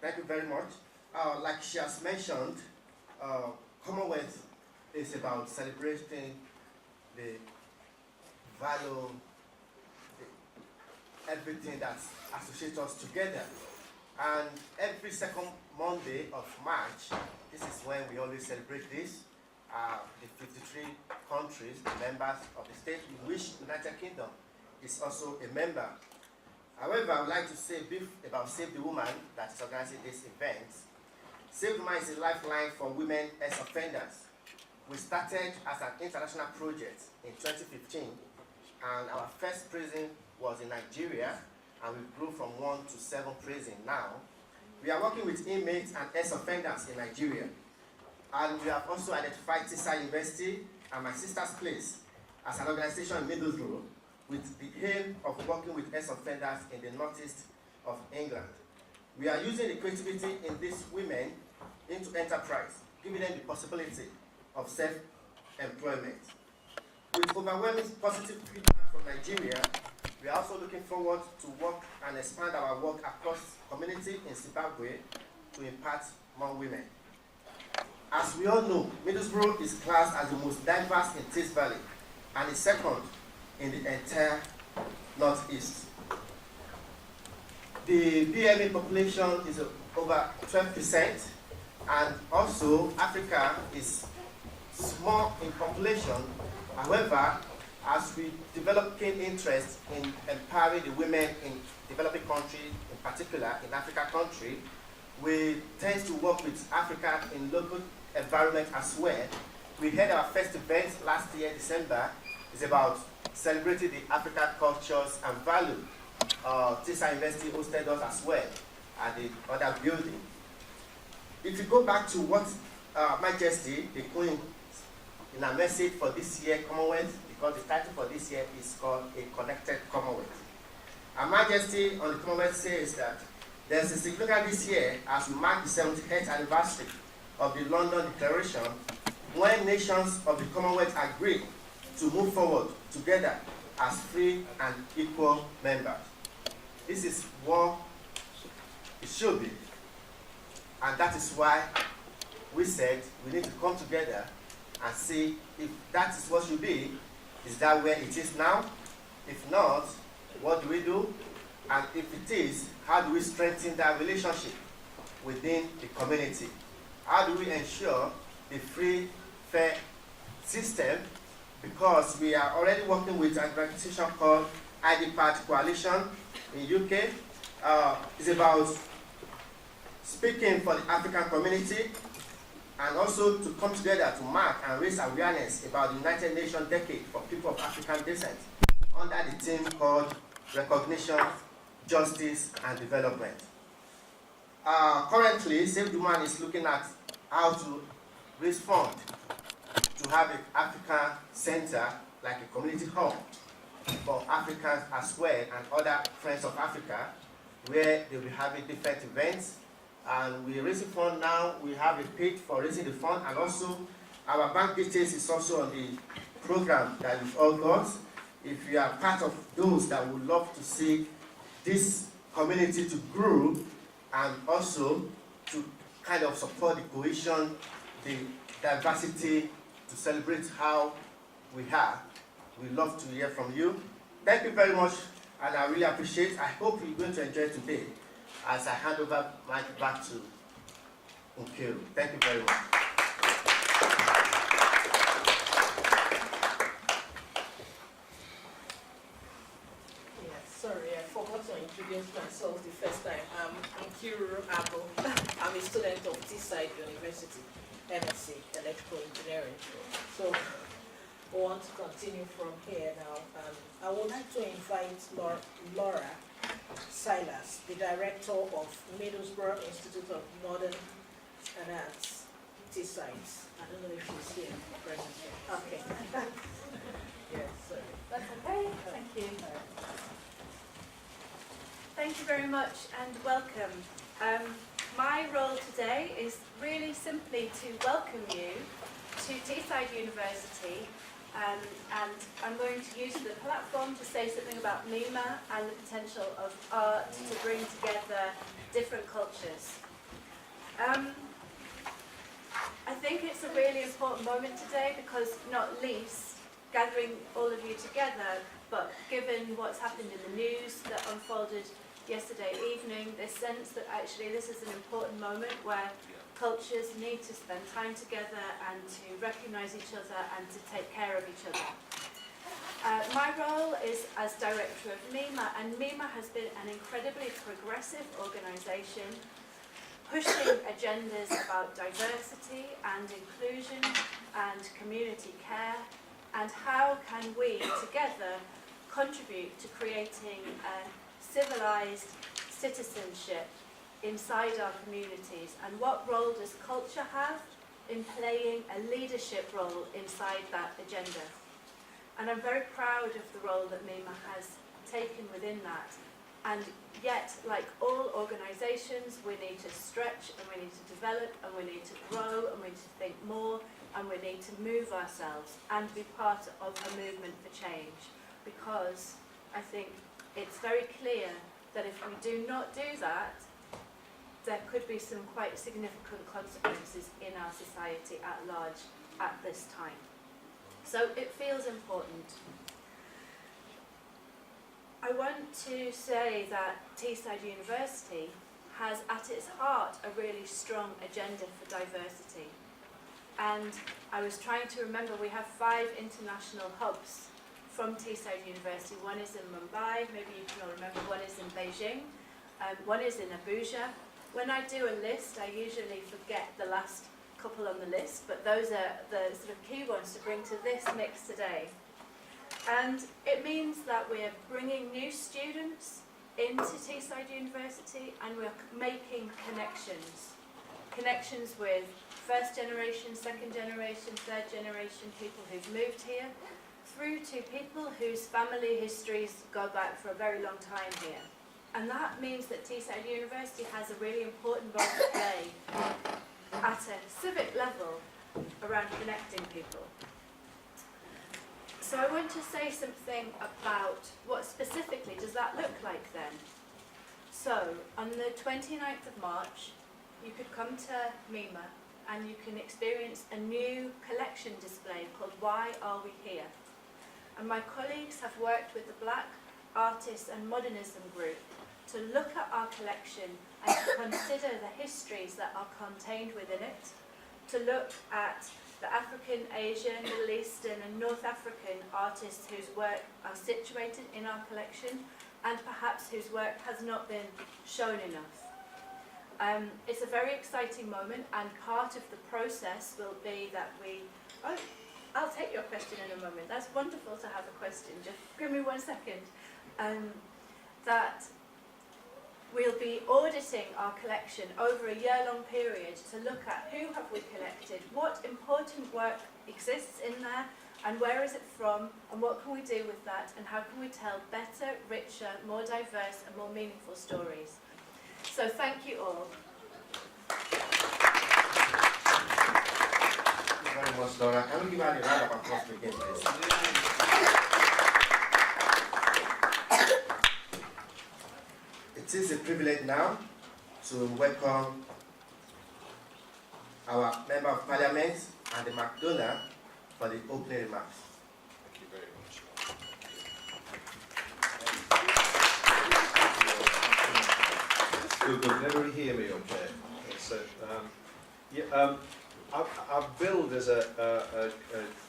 Thank you very much. Like she has mentioned, Commonwealth is about celebrating the value, everything that associates us together. And every second Monday of March, this is when we always celebrate this. The 53 countries, the members of the state, in which the United Kingdom is also a member. However, I would like to say brief about Save the Woman that is organizing this event. Save the Woman is a lifeline for women ex-offenders. We started as an international project in 2015, and our first prison was in Nigeria, and we grew from 1 to 7 prisons now. We are working with inmates and ex-offenders in Nigeria, and we have also identified Teesside University and my sister's place as an organization in Middlesbrough, with the aim of working with ex-offenders in the northeast of England. We are using the creativity in these women into enterprise, giving them the possibility of self-employment. With overwhelming positive feedback from Nigeria, we are also looking forward to work and expand our work across community in Zimbabwe to impact more women. As we all know, Middlesbrough is classed as the most diverse in Tees Valley and is second in the entire Northeast. The BME population is over 12%, and also Africa is small in population. However, as we develop keen interest in empowering the women in developing countries, in particular in Africa country, we tend to work with Africa in local environment as well. We had our first event last year, December. It's about celebrating the African cultures and value. Teesside University hosted us as well at the other building. If you go back to what Majesty, the Queen, in our message for this year, Commonwealth, because the title for this year is called A Connected Commonwealth. Her Majesty on the Commonwealth says that there's a significance this year as we mark the 78th anniversary of the London Declaration, when nations of the Commonwealth agreed to move forward together as free and equal members. This is what it should be. And that is why we said we need to come together and see if that is what should be. Is that where it is now? If not, what do we do? And if it is, how do we strengthen that relationship within the community? How do we ensure the free, fair system? Because we are already working with an organization called ID Party Coalition in UK. It's about speaking for the African community and also to come together to mark and raise awareness about the United Nations Decade for People of African Descent under the theme called Recognition, Justice and Development. Currently, Save the Woman is looking at how to raise funds to have an African center, like a community hub for Africans as well and other friends of Africa, where they'll be having different events. And we're raising funds now. We have a page for raising the fund, and also our bank details is also on the program that you've all got. If you are part of those that would love to see this community to grow and also to kind of support the cohesion, the diversity, to celebrate how we have, we'd love to hear from you. Thank you very much, and I really appreciate it. I hope you're going to enjoy today as I hand over mic back to Nkiru. Thank you very much. Sorry, I forgot to introduce myself the first time. I'm Nkiru Abo. I'm a student of Teesside University, MSc, Electrical Engineering. So we want to continue from here now. I would like to invite Laura Sillars, the director of Middlesbrough Institute of Modern and Arts, Teesside. I don't know if she's here presently. Okay. Yes, sorry. That's okay. Thank you. Thank you very much and welcome. My role today is really simply to welcome you to Teesside University, and I'm going to use the platform to say something about MUMA and the potential of art to bring together different cultures. I think it's a really important moment today because not least gathering all of you together, but given what's happened in the news that unfolded yesterday evening, this sense that actually this is an important moment where cultures need to spend time together and to recognise each other and to take care of each other. My role is as director of MIMA, and MIMA has been an incredibly progressive organisation pushing agendas about diversity and inclusion and community care, and how can we together contribute to creating a civilised citizenship inside our communities, and what role does culture have in playing a leadership role inside that agenda. And I'm very proud of the role that MIMA has taken within that. And yet, like all organisations, we need to stretch and we need to develop and we need to grow and we need to think more and we need to move ourselves and be part of a movement for change. Because I think it's very clear that if we do not do that, there could be some quite significant consequences in our society at large at this time. So it feels important. I want to say that Teesside University has at its heart a really strong agenda for diversity. And I was trying to remember, we have 5 international hubs from Teesside University. One is in Mumbai, maybe you can all remember, one is in Beijing, one is in Abuja. When I do a list, I usually forget the last couple on the list, but those are the sort of key ones to bring to this mix today. And it means that we're bringing new students into Teesside University and we're making connections. Connections with first generation, second generation, third generation people who've moved here, through to people whose family histories go back for a very long time here. And that means that Teesside University has a really important role to play at a civic level around connecting people. So I want to say something about what specifically does that look like then. So on the 29th of March, you could come to MIMA and you can experience a new collection display called Why Are We Here? And my colleagues have worked with the Black Artists and Modernism group to look at our collection and to consider the histories that are contained within it, to look at the African, Asian, Middle Eastern and North African artists whose work are situated in our collection and perhaps whose work has not been shown enough. It's a very exciting moment, and part of the process will be that I'll take your question in a moment. That's wonderful to have a question. Just give me 1 second. That we'll be auditing our collection over a year-long period to look at who have we collected, what important work exists in there, and where is it from, and what can we do with that, and how can we tell better, richer, more diverse, and more meaningful stories. So thank you all. Thank you very much, Laura. Can we give her a round of applause again, please? It is a privilege now to welcome our Member of Parliament and the McDonald for the opening remarks. Thank you very much. Good. Never hear me okay. So, our build is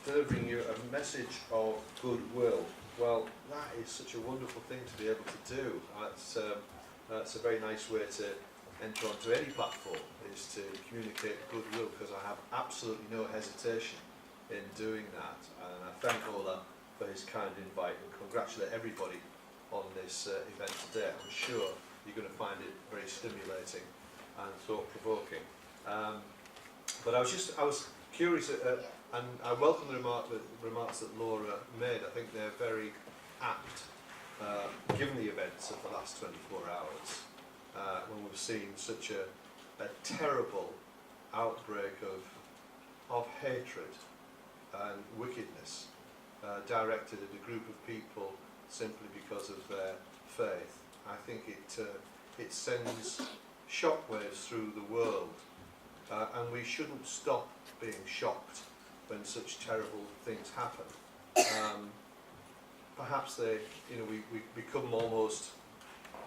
delivering you a message of goodwill. Well, that is such a wonderful thing to be able to do. That's a very nice way to enter onto any platform, is to communicate goodwill, because I have absolutely no hesitation in doing that. And I thank Ola for his kind invite and congratulate everybody on this event today. I'm sure you're going to find it very stimulating and thought-provoking. But I was curious, and I welcome the remarks that Laura made. I think they're very apt, given the events of the last 24 hours, when we've seen such a terrible outbreak of hatred and wickedness directed at a group of people simply because of their faith. I think it sends shockwaves through the world and we shouldn't stop being shocked when such terrible things happen. Perhaps we become almost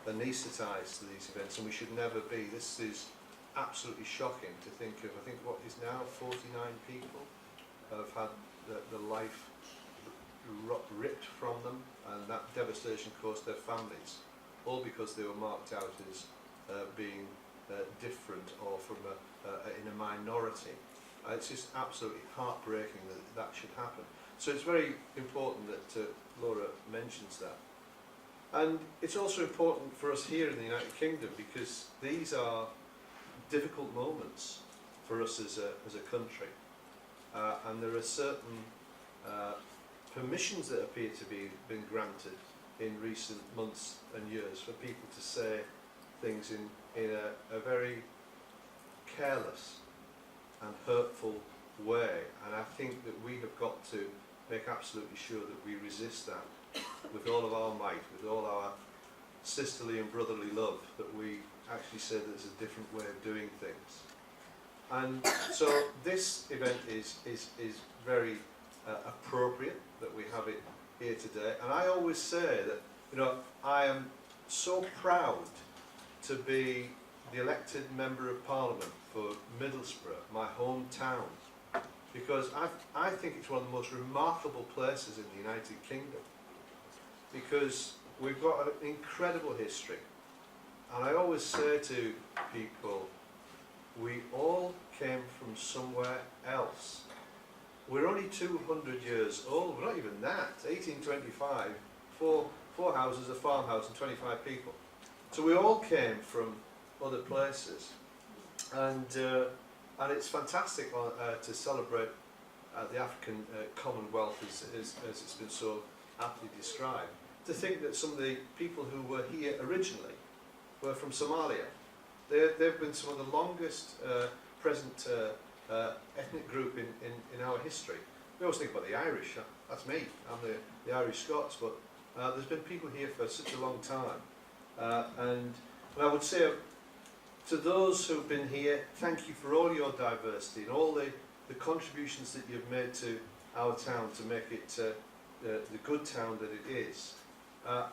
anaesthetised to these events, and we should never be. This is absolutely shocking to think of. I think what is now 49 people have had the life ripped from them, and that devastation caused their families, all because they were marked out as being different or from in a minority. It's just absolutely heartbreaking that that should happen. So it's very important that Laura mentions that. And it's also important for us here in the United Kingdom, because these are difficult moments for us as a country. And there are certain permissions that appear to be been granted in recent months and years for people to say things in a very careless and hurtful way. And I think that we have got to make absolutely sure that we resist that with all of our might, with all our sisterly and brotherly love, that we actually say that there's a different way of doing things. And so this event is very appropriate that we have it here today. And I always say that, I am so proud to be the elected Member of Parliament for Middlesbrough, my hometown, because I think it's one of the most remarkable places in the United Kingdom, because we've got an incredible history. And I always say to people, we all came from somewhere else. We're only 200 years old. We're not even that. 1825, four houses, a farmhouse and 25 people. So we all came from other places. And it's fantastic to celebrate the African Commonwealth as it's been so aptly described. To think that some of the people who were here originally were from Somalia. They've been some of the longest present ethnic group in our history. We always think about the Irish. That's me. I'm the Irish Scots. But there's been people here for such a long time. And I would say to those who've been here, thank you for all your diversity and all the contributions that you've made to our town to make it the good town that it is.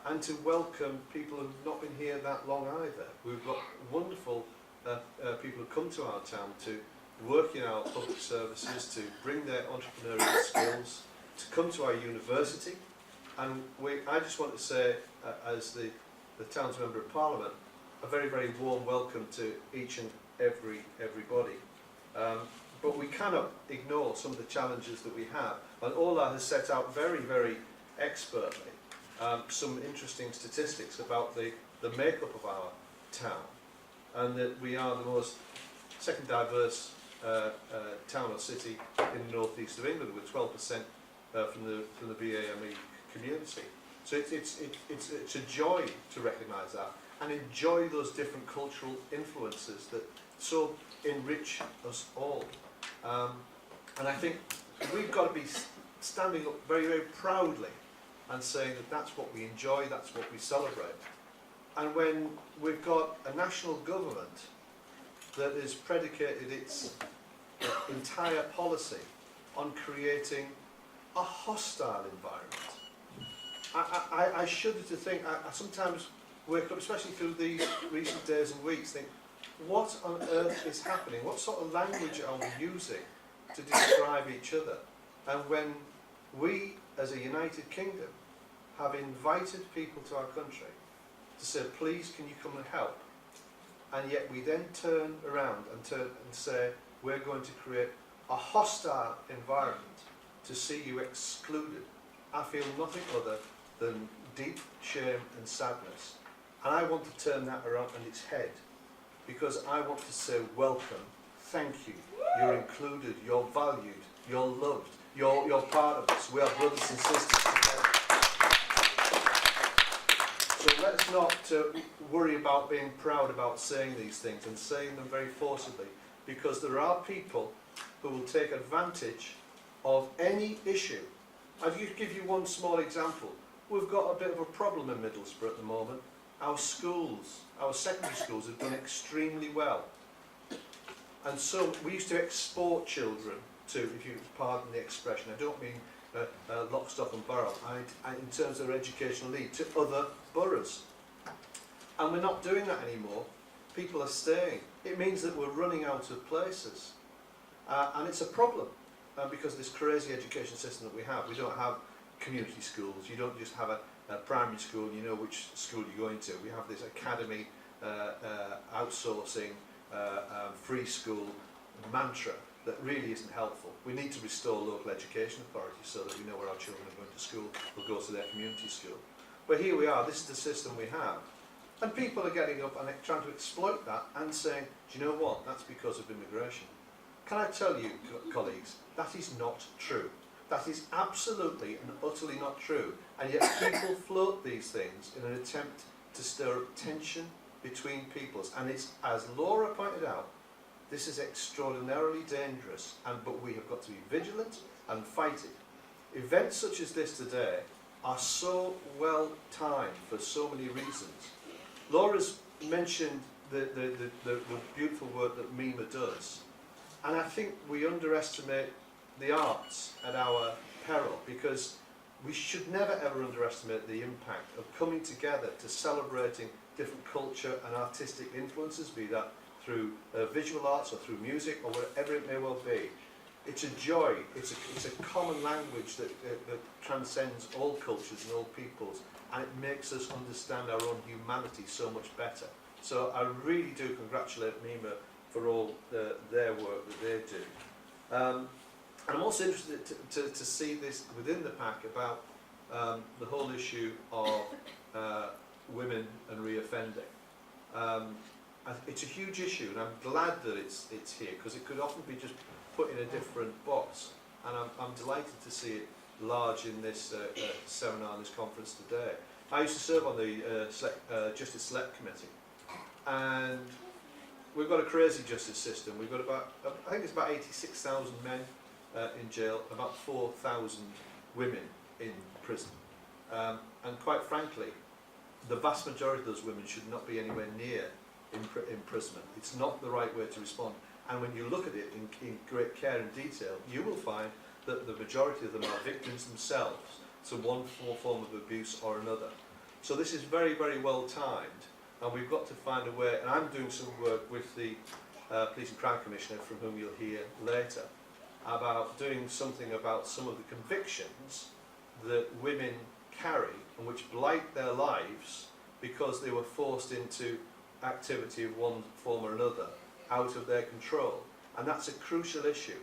And to welcome people who've not been here that long either. We've got wonderful people who come to our town to work in our public services, to bring their entrepreneurial skills, to come to our university. And I just want to say, as the town's Member of Parliament, a very, very warm welcome to each and everybody. But we cannot ignore some of the challenges that we have. And Ola has set out very, very expertly some interesting statistics about the makeup of our town, and that we are the second diverse town or city in the northeast of England, with 12% from the BAME community. So it's a joy to recognise that and enjoy those different cultural influences that so enrich us all. And I think we've got to be standing up very, very proudly and saying that that's what we enjoy, that's what we celebrate. And when we've got a national government that has predicated its entire policy on creating a hostile environment, I shudder to think. I sometimes wake up, especially through these recent days and weeks, think, what on earth is happening? What sort of language are we using to describe each other? And when we, as a United Kingdom, have invited people to our country to say, please, can you come and help? And yet we then turn around and say, we're going to create a hostile environment to see you excluded. I feel nothing other than deep shame and sadness. And I want to turn that around on its head, because I want to say, welcome, thank you, you're included, you're valued, you're loved, you're part of us, we are brothers and sisters together. So let's not worry about being proud about saying these things and saying them very forcibly, because there are people who will take advantage of any issue. I'll give you one small example. We've got a bit of a problem in Middlesbrough at the moment. Our schools, our secondary schools, have done extremely well. And so we used to export children to, if you pardon the expression, I don't mean lock, stock and barrel, in terms of their educational need, to other boroughs. And we're not doing that anymore. People are staying. It means that we're running out of places. And it's a problem because of this crazy education system that we have. We don't have community schools. You don't just have a primary school, you know which school you're going to. We have this academy, outsourcing, free school mantra that really isn't helpful. We need to restore local education authorities so that we know where our children are going to school will go to their community school. But here we are, this is the system we have. And people are getting up and trying to exploit that and saying, do you know what, that's because of immigration. Can I tell you, colleagues, that is not true. That is absolutely and utterly not true. And yet people float these things in an attempt to stir up tension between peoples. And it's, as Laura pointed out, this is extraordinarily dangerous, but we have got to be vigilant and fight it. Events such as this today are so well timed for so many reasons. Laura's mentioned the beautiful work that MIMA does, and I think we underestimate the arts at our peril, because we should never ever underestimate the impact of coming together to celebrating different culture and artistic influences, be that through visual arts or through music or whatever it may well be. It's a joy, it's a common language that transcends all cultures and all peoples, and it makes us understand our own humanity so much better. So I really do congratulate MIMA for all their work that they do. And I'm also interested to see this within the pack about the whole issue of women and reoffending. It's a huge issue, and I'm glad that it's here, because it could often be just put in a different box. And I'm delighted to see it large in this seminar and this conference today. I used to serve on the Justice Select Committee, and we've got a crazy justice system. We've got about, I think it's about 86,000 men in jail, about 4,000 women in prison. And quite frankly, the vast majority of those women should not be anywhere near imprisonment. It's not the right way to respond. And when you look at it in great care and detail, you will find that the majority of them are victims themselves to one form of abuse or another. So this is very, very well timed, and we've got to find a way, and I'm doing some work with the Police and Crime Commissioner, from whom you'll hear later, about doing something about some of the convictions that women carry and which blight their lives because they were forced into activity of one form or another out of their control. And that's a crucial issue.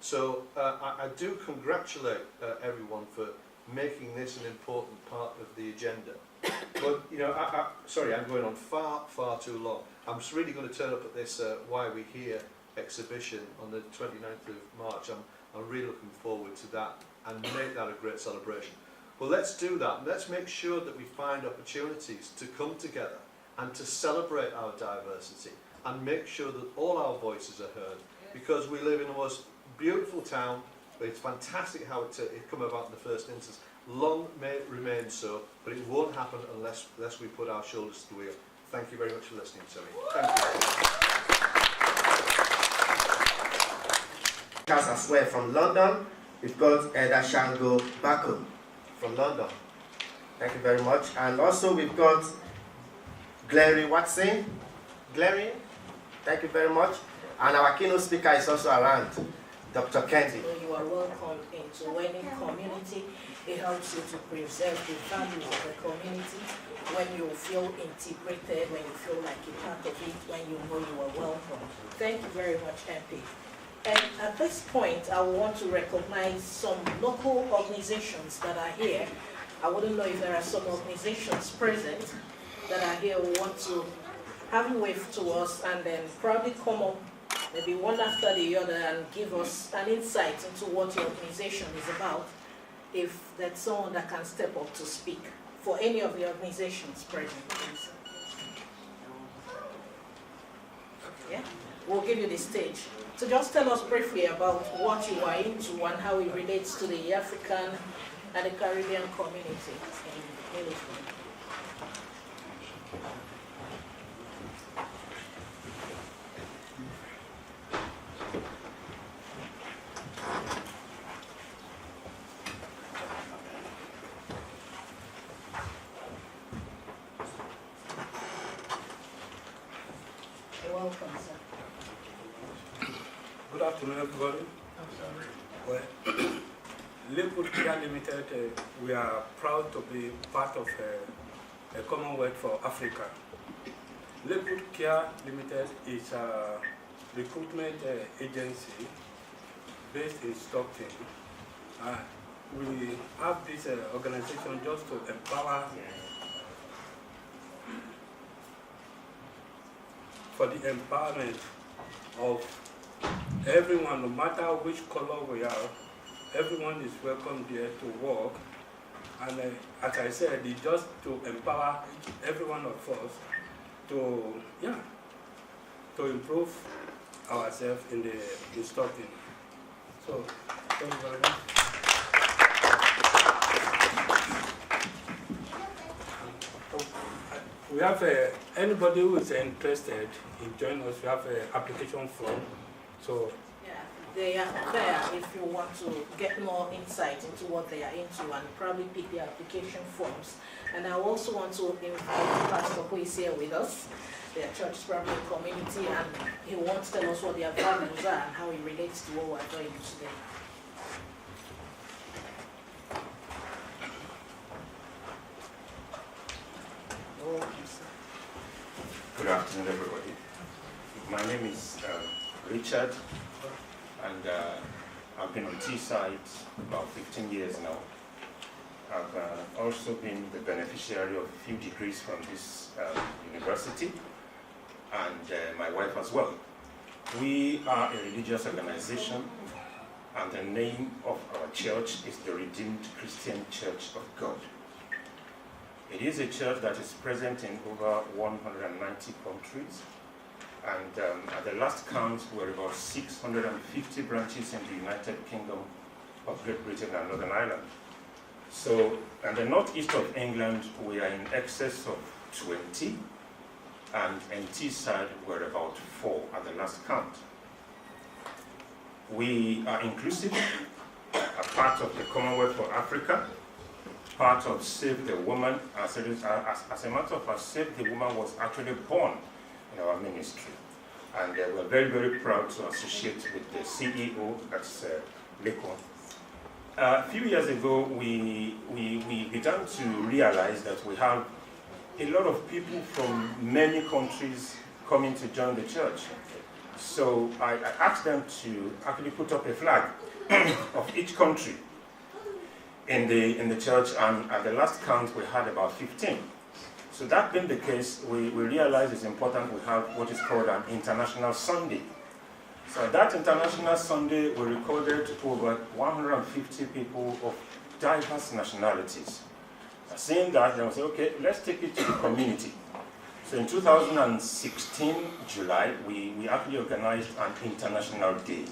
So I do congratulate everyone for making this an important part of the agenda. But, you know, sorry, I'm going on far, far too long. I'm just really going to turn up at this Why We Here exhibition on the 29th of March. I'm really looking forward to that and make that a great celebration. Well, let's do that. Let's make sure that we find opportunities to come together and to celebrate our diversity and make sure that all our voices are heard, because we live in the most beautiful town. It's fantastic how it come about in the first instance. Long may it remain so, but it won't happen unless we put our shoulders to the wheel. Thank you very much for listening to me. Thank you. As well from London, we've got Eda Shango Bako from London. Thank you very much. And also we've got Glary Watson. Glary, thank you very much. And our keynote speaker is also around, Dr. Kendi. You are welcome into any community. It helps you to preserve the value of the community when you feel integrated, when you feel like you're part of it, when you know you are welcome. Thank you very much, MP. And at this point, I want to recognize some local organizations that are here. I wouldn't know if there are some organizations present that are here who want to have a wave to us and then probably come up maybe one after the other and give us an insight into what your organization is about, if there's someone that can step up to speak for any of the organizations present, please. Yeah, we'll give you the stage. So just tell us briefly about what you are into and how it relates to the African and the Caribbean community in Middlesbrough. welcome, sir. Good afternoon, everybody. Well, Luke Pottage Limited, we are proud to be part of a Commonwealth for Africa. Luke Pottage Limited is a recruitment agency based in Stockton. We have this organization just to empower for the empowerment of everyone, no matter which color we are. Everyone is welcome there to work, and as I said, it's just to empower every one of us to improve ourselves in the Stockton. So, thank you very much. We have anybody who is interested in joining us. We have an application form. So. They are there if you want to get more insight into what they are into and probably pick their application forms. And I also want to invite Pastor who is here with us. Their church is probably a community, and he wants to tell us what their values are and how it relates to what we're doing today. Good afternoon, everybody. My name is Richard, and I've been on Teesside about 15 years now. I've also been the beneficiary of a few degrees from this university, and my wife as well. We are a religious organization, and the name of our church is the Redeemed Christian Church of God. It is a church that is present in over 190 countries, and at the last count, we're about 650 branches in the United Kingdom of Great Britain and Northern Ireland. So, in the northeast of England, we are in excess of 20, and in Teesside, we're about 4 at the last count. We are inclusive, a part of the Commonwealth for Africa, part of Save the Woman. As a matter of fact, Save the Woman was actually born in our ministry. And we're very, very proud to associate with the CEO, that's Leko. A few years ago, we began to realize that we have a lot of people from many countries coming to join the church. So I asked them to actually put up a flag of each country in the church, and at the last count we had about 15. So that being the case, we realized it's important we have what is called an International Sunday. So that International Sunday, we recorded over 150 people of diverse nationalities. Seeing that, they said, okay, let's take it to the community. So in 2016, July, we actually organized an International Day.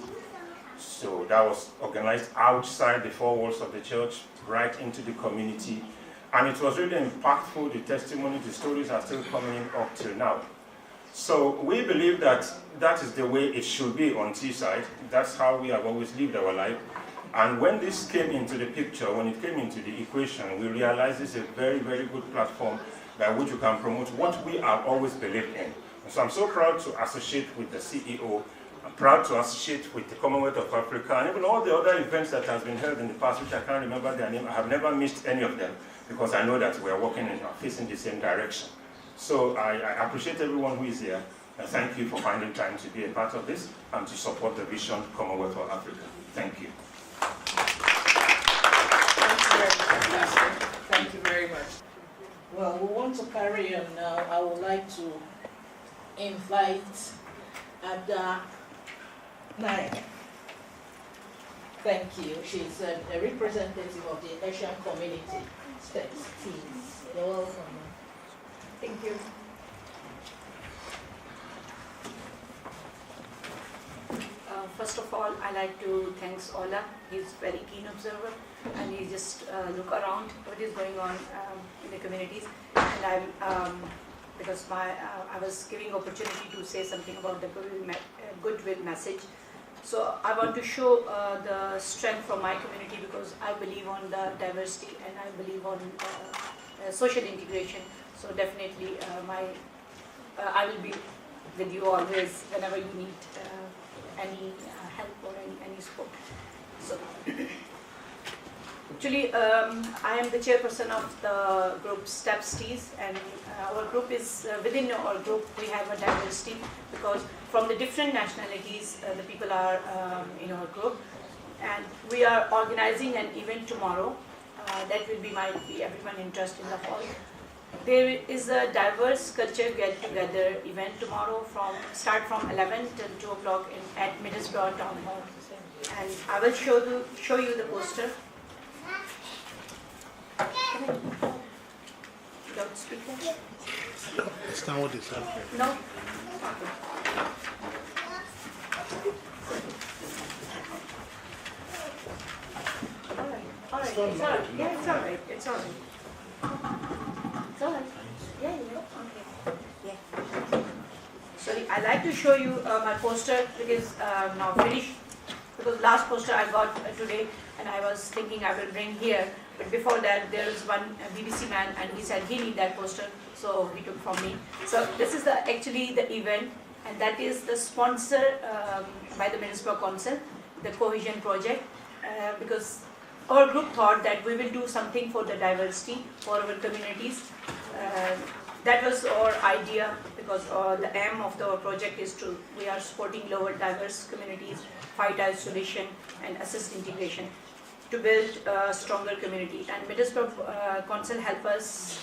So that was organized outside the four walls of the church, right into the community. And it was really impactful. The testimony, the stories are still coming in up till now. So we believe that that is the way it should be on Teesside. That's how we have always lived our life. And when this came into the picture, when it came into the equation, we realized this is a very, very good platform by which you can promote what we have always believed in. And so I'm so proud to associate with the CEO. I'm proud to associate with the Commonwealth of Africa, and even all the other events that have been held in the past, which I can't remember their name. I have never missed any of them, because I know that we are working and facing the same direction. So I appreciate everyone who is here, and thank you for finding time to be a part of this and to support the vision Commonwealth for Africa. Thank you. Thank you very much. Well, we want to carry on now. I would like to invite Ada Naik. Thank you. She's a representative of the Asian Community States teams. You're welcome. Thank you. First of all, I like to thank Ola. He's a very keen observer, and he just look around what is going on in the communities. And because I was giving opportunity to say something about the goodwill message. So I want to show the strength from my community, because I believe on the diversity and I believe on social integration. So definitely I will be with you always whenever you need any help or any support. So, actually, I am the chairperson of the group STEPS Tees, and our group is, within our group we have a diversity because from the different nationalities the people are in our group, and we are organizing an event tomorrow that will be might be everyone interested in the hall. There is a diverse culture get-together event tomorrow start from 11 till 2 o'clock at Middlesbrough Town Hall. And I will show you the poster. Loudspeaker? It's not what they said. No? All right, it's all right. Yeah, it's all right. It's all right. It's all right. Yeah, okay. Yeah. Sorry, I like to show you my poster because now finished. Because last poster I got today, and I was thinking I will bring here. But before that, there was one BBC man, and he said he need that poster, so he took from me. So this is actually the event, and that is the sponsor by the Middlesbrough Council, the Cohesion Project, because our group thought that we will do something for the diversity for our communities. That was our idea, because the aim of our project is we are supporting lower diverse communities, fight isolation and assist integration to build a stronger community. And Middlesbrough Council help us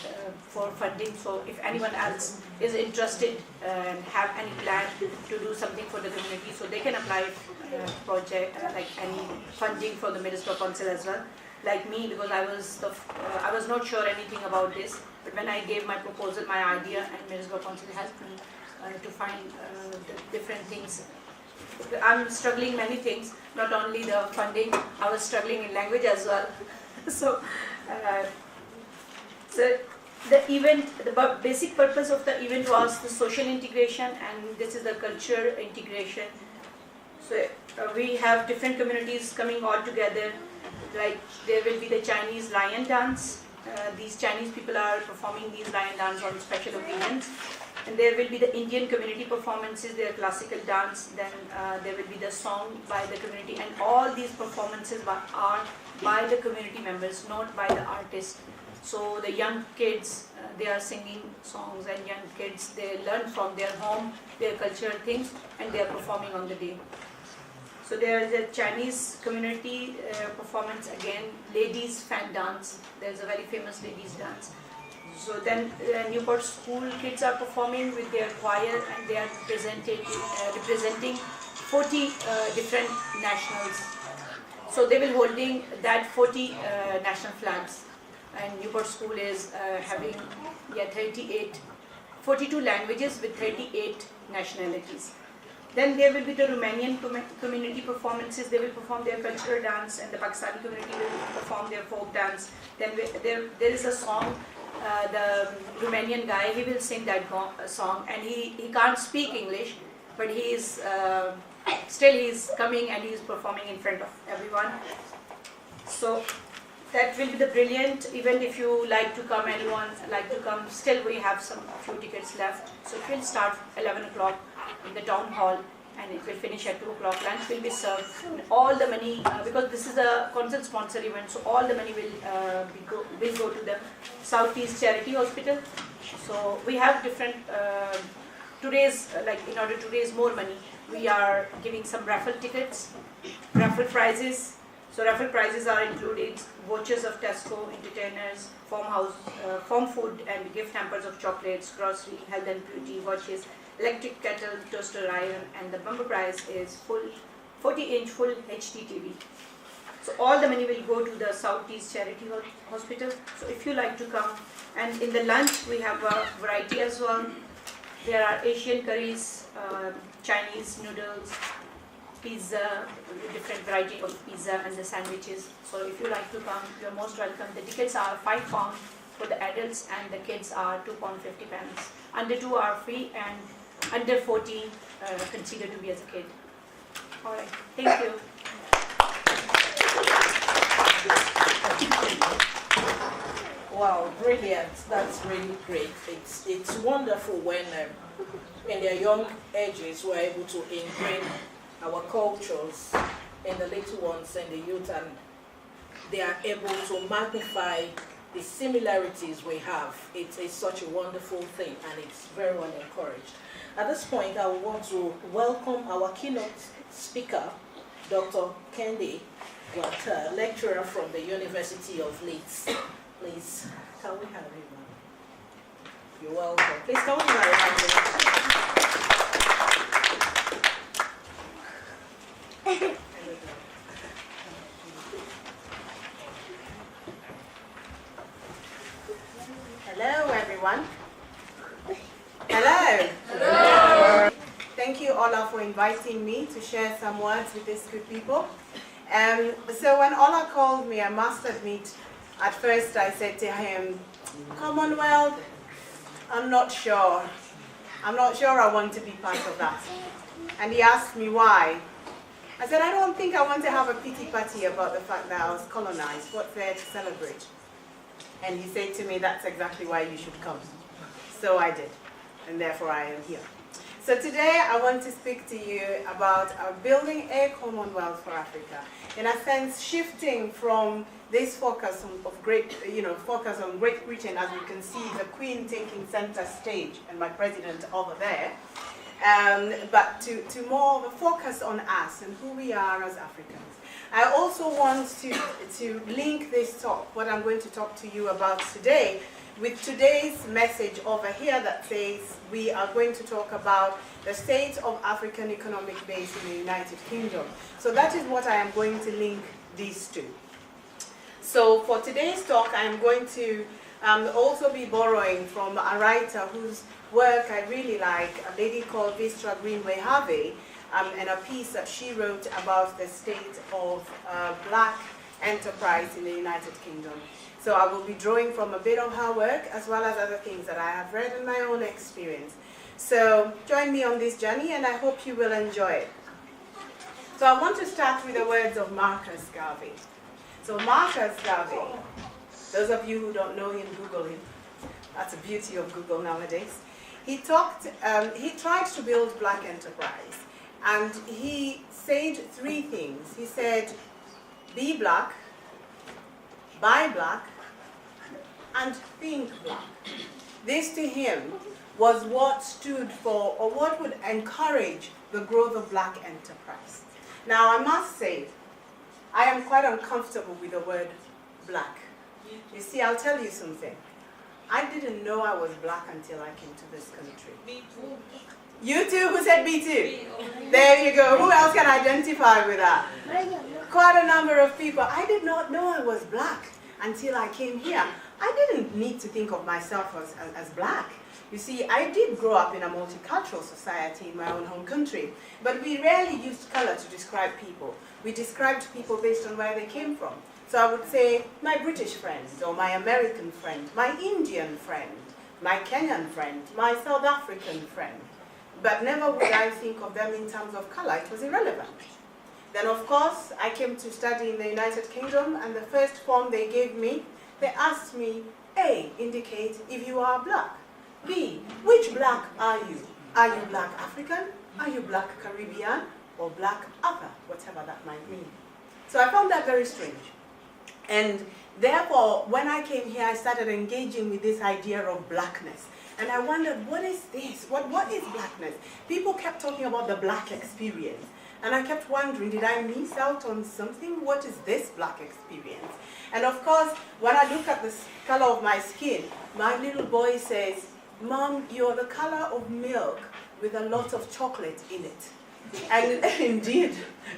for funding, so if anyone else is interested and have any plan to do something for the community, so they can apply project like any funding for the Middlesbrough Council as well. Like me, because I was not sure anything about this, but when I gave my proposal, my idea, and Middlesbrough Council helped me to find the different things. I'm struggling many things, not only the funding, I was struggling in language as well. So the event, the basic purpose of the event was the social integration, and this is the culture integration. So we have different communities coming all together. Like there will be the Chinese lion dance. These Chinese people are performing these lion dance on special occasions. And there will be the Indian community performances, their classical dance. Then there will be the song by the community, and all these performances are by the community members, not by the artist. So the young kids, they are singing songs, and young kids, they learn from their home, their cultural things, and they are performing on the day. So there is a Chinese community performance again, ladies fan dance. There's a very famous ladies dance. So then Newport school kids are performing with their choir, and they are representing 40 different nationals. So they will holding that 40 national flags, and Newport school is having 42 languages with 38 nationalities. Then there will be the Romanian community performances. They will perform their cultural dance, and the Pakistani community will perform their folk dance. Then there is a song. The Romanian guy, he will sing that song, and he can't speak English, but he is still he's coming and he's performing in front of everyone. So that will be the brilliant event. If you like to come, anyone like to come, still we have some few tickets left. So it will start 11 o'clock in the town hall, and it will finish at 2 o'clock. Lunch will be served. And all the money, because this is a council sponsor event, so all the money will go to the Southeast Charity Hospital. So we have different, in order to raise more money, we are giving some raffle tickets, raffle prizes. So raffle prizes are included vouchers of Tesco, entertainers, farm food, and gift hampers of chocolates, grocery, health and beauty, watches, electric kettle, toaster iron, and the bumper prize is 40-inch full HD TV. So all the money will go to the Southeast Charity Hospital. So if you like to come, and in the lunch we have a variety as well. There are Asian curries, Chinese noodles, pizza, different variety of pizza, and the sandwiches. So if you like to come, you're most welcome. The tickets are £5 for the adults, and the kids are £2.50. Under 2 are free, and under 14 considered to be as a kid. All right, thank you. Wow, brilliant. That's really great. It's wonderful when in their young ages we're able to ingrain our cultures in the little ones and the youth, and they are able to magnify the similarities we have. It is such a wonderful thing, and it's very well encouraged. At this point, I want to welcome our keynote speaker, Dr. Kendi Guantai, lecturer from the University of Leeds. Please, can we have him? You're welcome. Please, can we have him? Hello, everyone. Hello. Hello. Thank you, Ola, for inviting me to share some words with these good people. So when Ola called me, I must admit, at first I said to him, Commonwealth, I'm not sure. I'm not sure I want to be part of that. And he asked me why. I said, I don't think I want to have a pity party about the fact that I was colonized. What's there to celebrate? And he said to me, that's exactly why you should come. So I did, and therefore I am here. So today I want to speak to you about building a Commonwealth for Africa. In a sense, shifting from this focus focus on Great Britain, as you can see the Queen taking center stage and my president over there, but to more of a focus on us and who we are as Africans. I also want to link this talk, what I'm going to talk to you about today, with today's message over here that says we are going to talk about the state of African economic base in the United Kingdom. So that is what I am going to link these two. So for today's talk, I am going to also be borrowing from a writer whose work I really like, a lady called Vistra Greenway Harvey, and a piece that she wrote about the state of black enterprise in the United Kingdom. So I will be drawing from a bit of her work as well as other things that I have read in my own experience. So join me on this journey and I hope you will enjoy it. So I want to start with the words of Marcus Garvey. So Marcus Garvey, those of you who don't know him, Google him. That's the beauty of Google nowadays. He tried to build black enterprise. And he said three things. He said, be black, buy black, and think black. This to him was what stood for, or what would encourage the growth of black enterprise. Now I must say, I am quite uncomfortable with the word black. You see, I'll tell you something. I didn't know I was black until I came to this country. Me too. You too? Who said me too? There you go. Who else can identify with that? Quite a number of people. I did not know I was black until I came here. I didn't need to think of myself as black. You see, I did grow up in a multicultural society in my own home country, but we rarely used color to describe people. We described people based on where they came from. So I would say, my British friend, or my American friend, my Indian friend, my Kenyan friend, my South African friend. But never would I think of them in terms of color. It was irrelevant. Then, of course, I came to study in the United Kingdom, and the first form they gave me, they asked me, A, indicate if you are black. B, which black are you? Are you black African? Are you black Caribbean? Or black other, whatever that might mean. So I found that very strange. And therefore, when I came here, I started engaging with this idea of blackness. And I wondered, what is this? What is blackness? People kept talking about the black experience. And I kept wondering, did I miss out on something? What is this black experience? And of course, when I look at the color of my skin, my little boy says, Mom, you're the color of milk with a lot of chocolate in it. And indeed,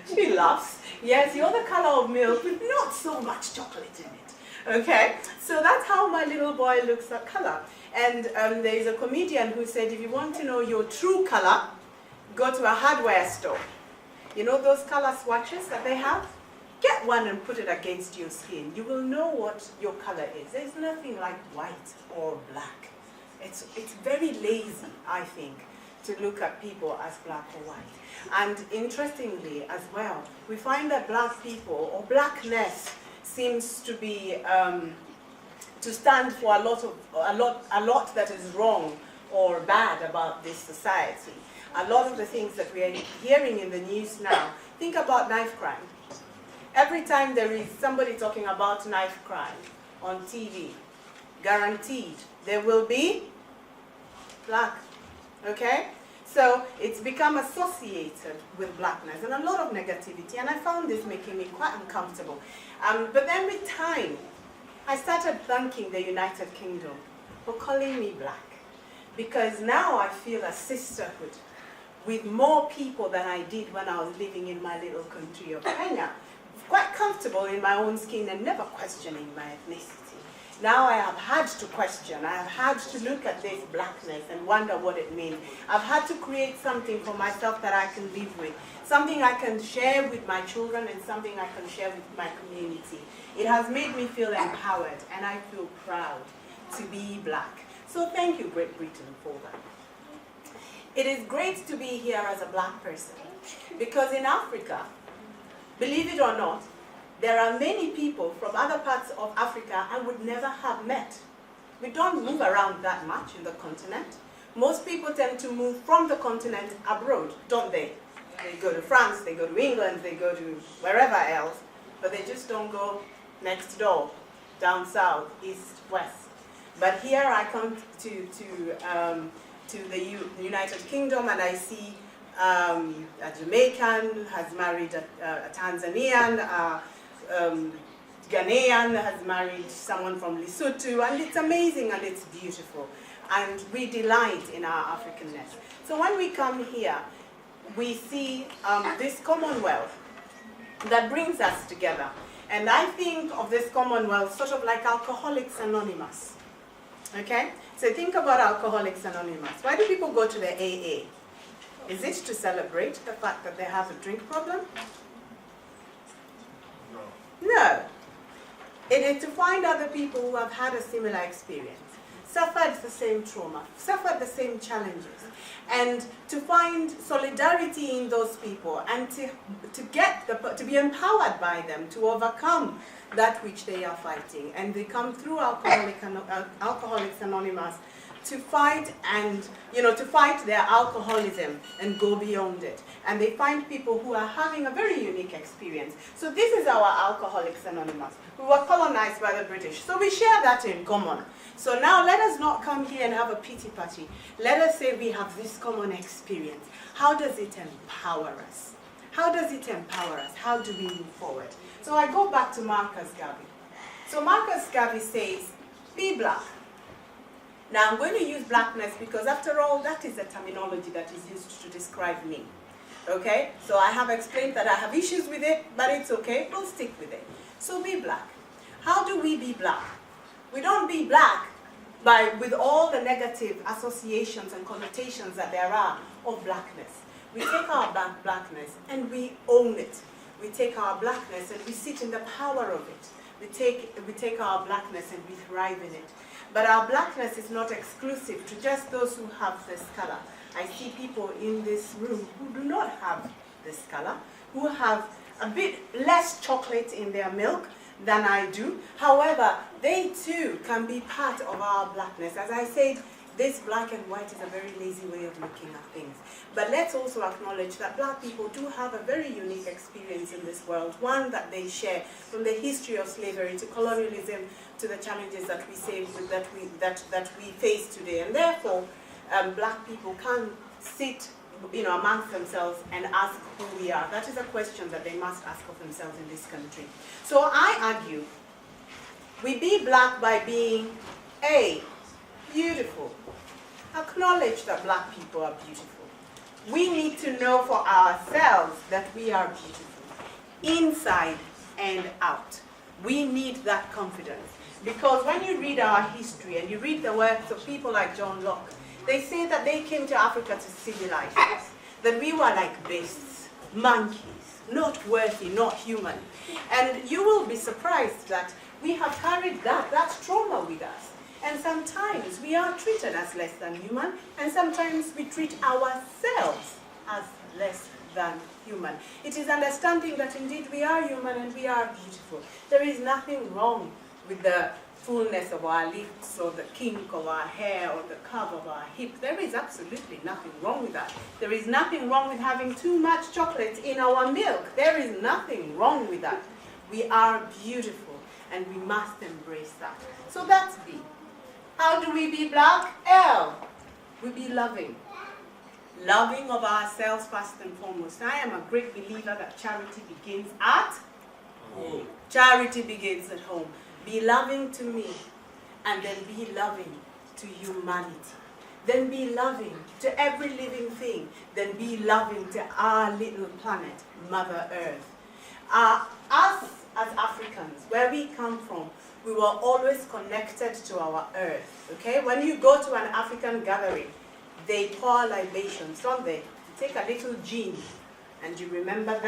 she laughs. Yes, you're the color of milk with not so much chocolate in it. Okay? So that's how my little boy looks at color. And there is a comedian who said, if you want to know your true color, go to a hardware store. You know those color swatches that they have? Get one and put it against your skin. You will know what your color is. There's nothing like white or black. It's very lazy, I think, to look at people as black or white. And interestingly as well, we find that black people, or blackness, seems to be to stand for a lot that is wrong or bad about this society. A lot of the things that we are hearing in the news now, think about knife crime. Every time there is somebody talking about knife crime on TV, guaranteed there will be black, okay? So it's become associated with blackness and a lot of negativity, and I found this making me quite uncomfortable. But then with time, I started thanking the United Kingdom for calling me black, because now I feel a sisterhood with more people than I did when I was living in my little country of Kenya. Quite comfortable in my own skin and never questioning my ethnicity. Now I have had to question, I have had to look at this blackness and wonder what it means. I've had to create something for myself that I can live with, something I can share with my children and something I can share with my community. It has made me feel empowered and I feel proud to be black. So thank you, Great Britain, for that. It is great to be here as a black person, because in Africa, believe it or not, there are many people from other parts of Africa I would never have met. We don't move around that much in the continent. Most people tend to move from the continent abroad, don't they? They go to France, they go to England, they go to wherever else, but they just don't go next door, down south, east, west. But here I come to the United Kingdom and I see a Jamaican has married a Tanzanian, Ghanaian has married someone from Lesotho, and it's amazing and it's beautiful. And we delight in our Africanness. So when we come here, we see this Commonwealth that brings us together. And I think of this Commonwealth sort of like Alcoholics Anonymous. Okay? So think about Alcoholics Anonymous. Why do people go to the AA? Is it to celebrate the fact that they have a drink problem? No. It is to find other people who have had a similar experience, suffered the same trauma, suffered the same challenges, and to find solidarity in those people and to be empowered by them to overcome that which they are fighting. And they come through Alcoholics Anonymous to fight and, to fight their alcoholism and go beyond it. And they find people who are having a very unique experience. So this is our Alcoholics Anonymous. We were colonized by the British, so we share that in common. So now let us not come here and have a pity party. Let us say we have this common experience. How does it empower us? How does it empower us? How do we move forward? So I go back to Marcus Garvey. So Marcus Garvey says, be black. Now I'm going to use blackness because after all, that is the terminology that is used to describe me. Okay? So I have explained that I have issues with it, but it's okay, we'll stick with it. So be black. How do we be black? We don't be black with all the negative associations and connotations that there are of blackness. We take our blackness and we own it. We take our blackness and we sit in the power of it. We take our blackness and we thrive in it. But our blackness is not exclusive to just those who have this color. I see people in this room who do not have this color, who have a bit less chocolate in their milk than I do. However, they too can be part of our blackness. As I said, this black and white is a very lazy way of looking at things. But let's also acknowledge that black people do have a very unique experience in this world, one that they share from the history of slavery to colonialism to the challenges that we face today. And therefore, black people can sit amongst themselves and ask who we are. That is a question that they must ask of themselves in this country. So I argue, we be black by being A, beautiful. Acknowledge that black people are beautiful. We need to know for ourselves that we are beautiful, inside and out. We need that confidence. Because when you read our history and you read the works of people like John Locke, they say that they came to Africa to civilize us, that we were like beasts, monkeys, not worthy, not human. And you will be surprised that we have carried that trauma with us. And sometimes we are treated as less than human, and sometimes we treat ourselves as less than human. It is understanding that indeed we are human and we are beautiful. There is nothing wrong with the fullness of our lips or the kink of our hair or the curve of our hip. There is absolutely nothing wrong with that. There is nothing wrong with having too much chocolate in our milk. There is nothing wrong with that. We are beautiful and we must embrace that. So that's B. How do we be black? L. We be loving. Loving of ourselves first and foremost. I am a great believer that charity begins at home. Charity begins at home. Be loving to me, and then be loving to humanity. Then be loving to every living thing. Then be loving to our little planet, Mother Earth. Us as Africans, where we come from, we were always connected to our earth. Okay? When you go to an African gathering, they pour libations, don't they? You take a little gin, and you remember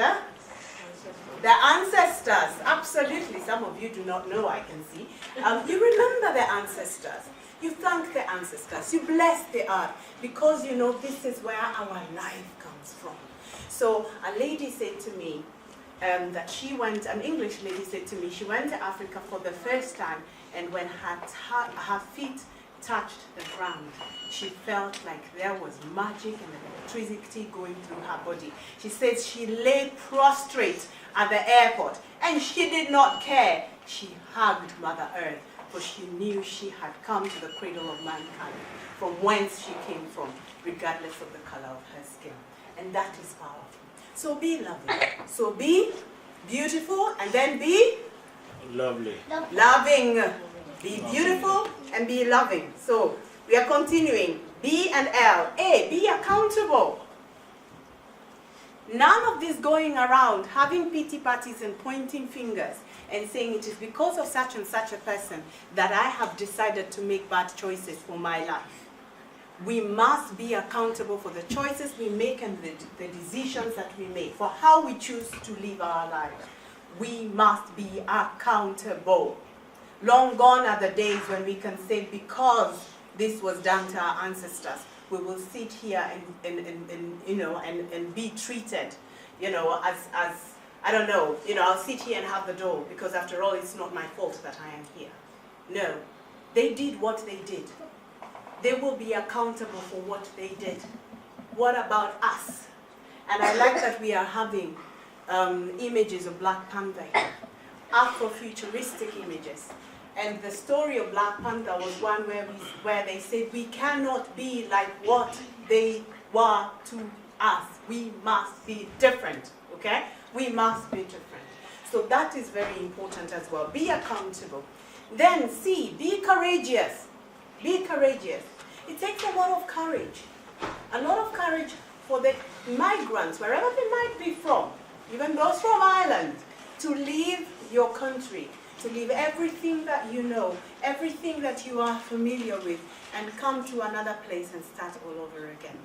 the ancestors. Absolutely. Some of you do not know, I can see. You remember the ancestors. You thank the ancestors. You bless the earth because you know this is where our life comes from. So a lady said to me that she went, an English lady said to me, she went to Africa for the first time, and when her feet touched the ground, she felt like there was magic and electricity going through her body. She says she lay prostrate at the airport and she did not care. She hugged Mother Earth, for she knew she had come to the cradle of mankind, from whence she came from, regardless of the color of her skin. And that is powerful. So be loving. So be beautiful, and then be Lovely. loving. Be beautiful and be loving. So we are continuing. B and L. A, be accountable. None of this going around having pity parties and pointing fingers and saying it is because of such and such a person that I have decided to make bad choices for my life. We must be accountable for the choices we make and the decisions that we make, for how we choose to live our lives. We must be accountable. Long gone are the days when we can say, because this was done to our ancestors, we will sit here and be treated, as I don't know, I'll sit here and have the door because after all, it's not my fault that I am here. No, they did what they did. They will be accountable for what they did. What about us? And I like that we are having images of Black Panther, Afrofuturistic images. And the story of Black Panther was one where they said we cannot be like what they were to us. We must be different, okay? We must be different. So that is very important as well. Be accountable. Then C, be courageous. Be courageous. It takes a lot of courage. A lot of courage for the migrants, wherever they might be from, even those from Ireland, to leave your country, to leave everything that you know, everything that you are familiar with, and come to another place and start all over again.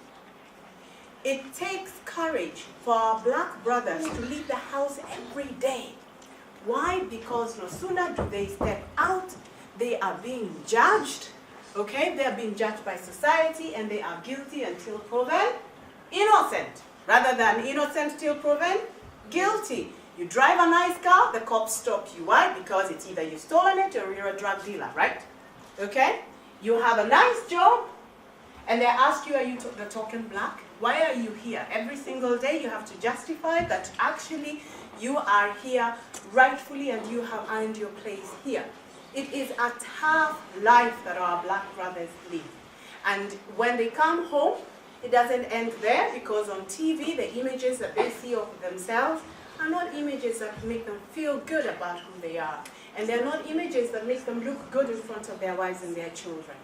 It takes courage for our Black brothers to leave the house every day. Why? Because no sooner do they step out, they are being judged, okay? They are being judged by society, and they are guilty until proven innocent, rather than innocent till proven guilty. You drive a nice car, the cops stop you. Why? Because it's either you've stolen it or you're a drug dealer, right? Okay? You have a nice job, and they ask you, are you the token Black? Why are you here? Every single day you have to justify that actually you are here rightfully and you have earned your place here. It is a tough life that our Black brothers live. And when they come home, it doesn't end there, because on TV, the images that they see of themselves are not images that make them feel good about who they are. And they're not images that make them look good in front of their wives and their children.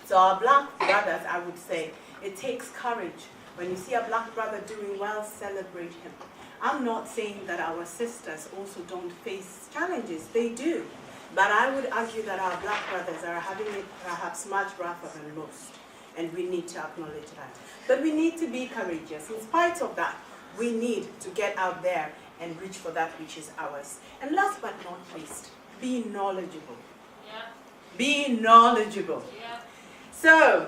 So our Black brothers, I would say, it takes courage. When you see a Black brother doing well, celebrate him. I'm not saying that our sisters also don't face challenges. They do. But I would argue that our Black brothers are having it perhaps much rougher than most. And we need to acknowledge that. But we need to be courageous. In spite of that, we need to get out there and reach for that which is ours. And last but not least, be knowledgeable. Yeah. Be knowledgeable. Yeah. So,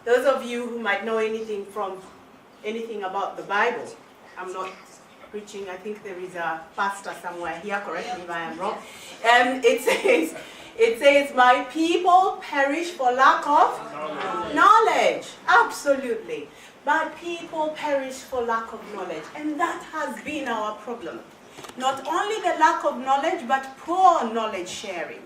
those of you who might know anything about the Bible, I'm not preaching, I think there is a pastor somewhere here, correct me if I am wrong. It says It says, my people perish for lack of knowledge. Absolutely. My people perish for lack of knowledge. And that has been our problem. Not only the lack of knowledge, but poor knowledge sharing.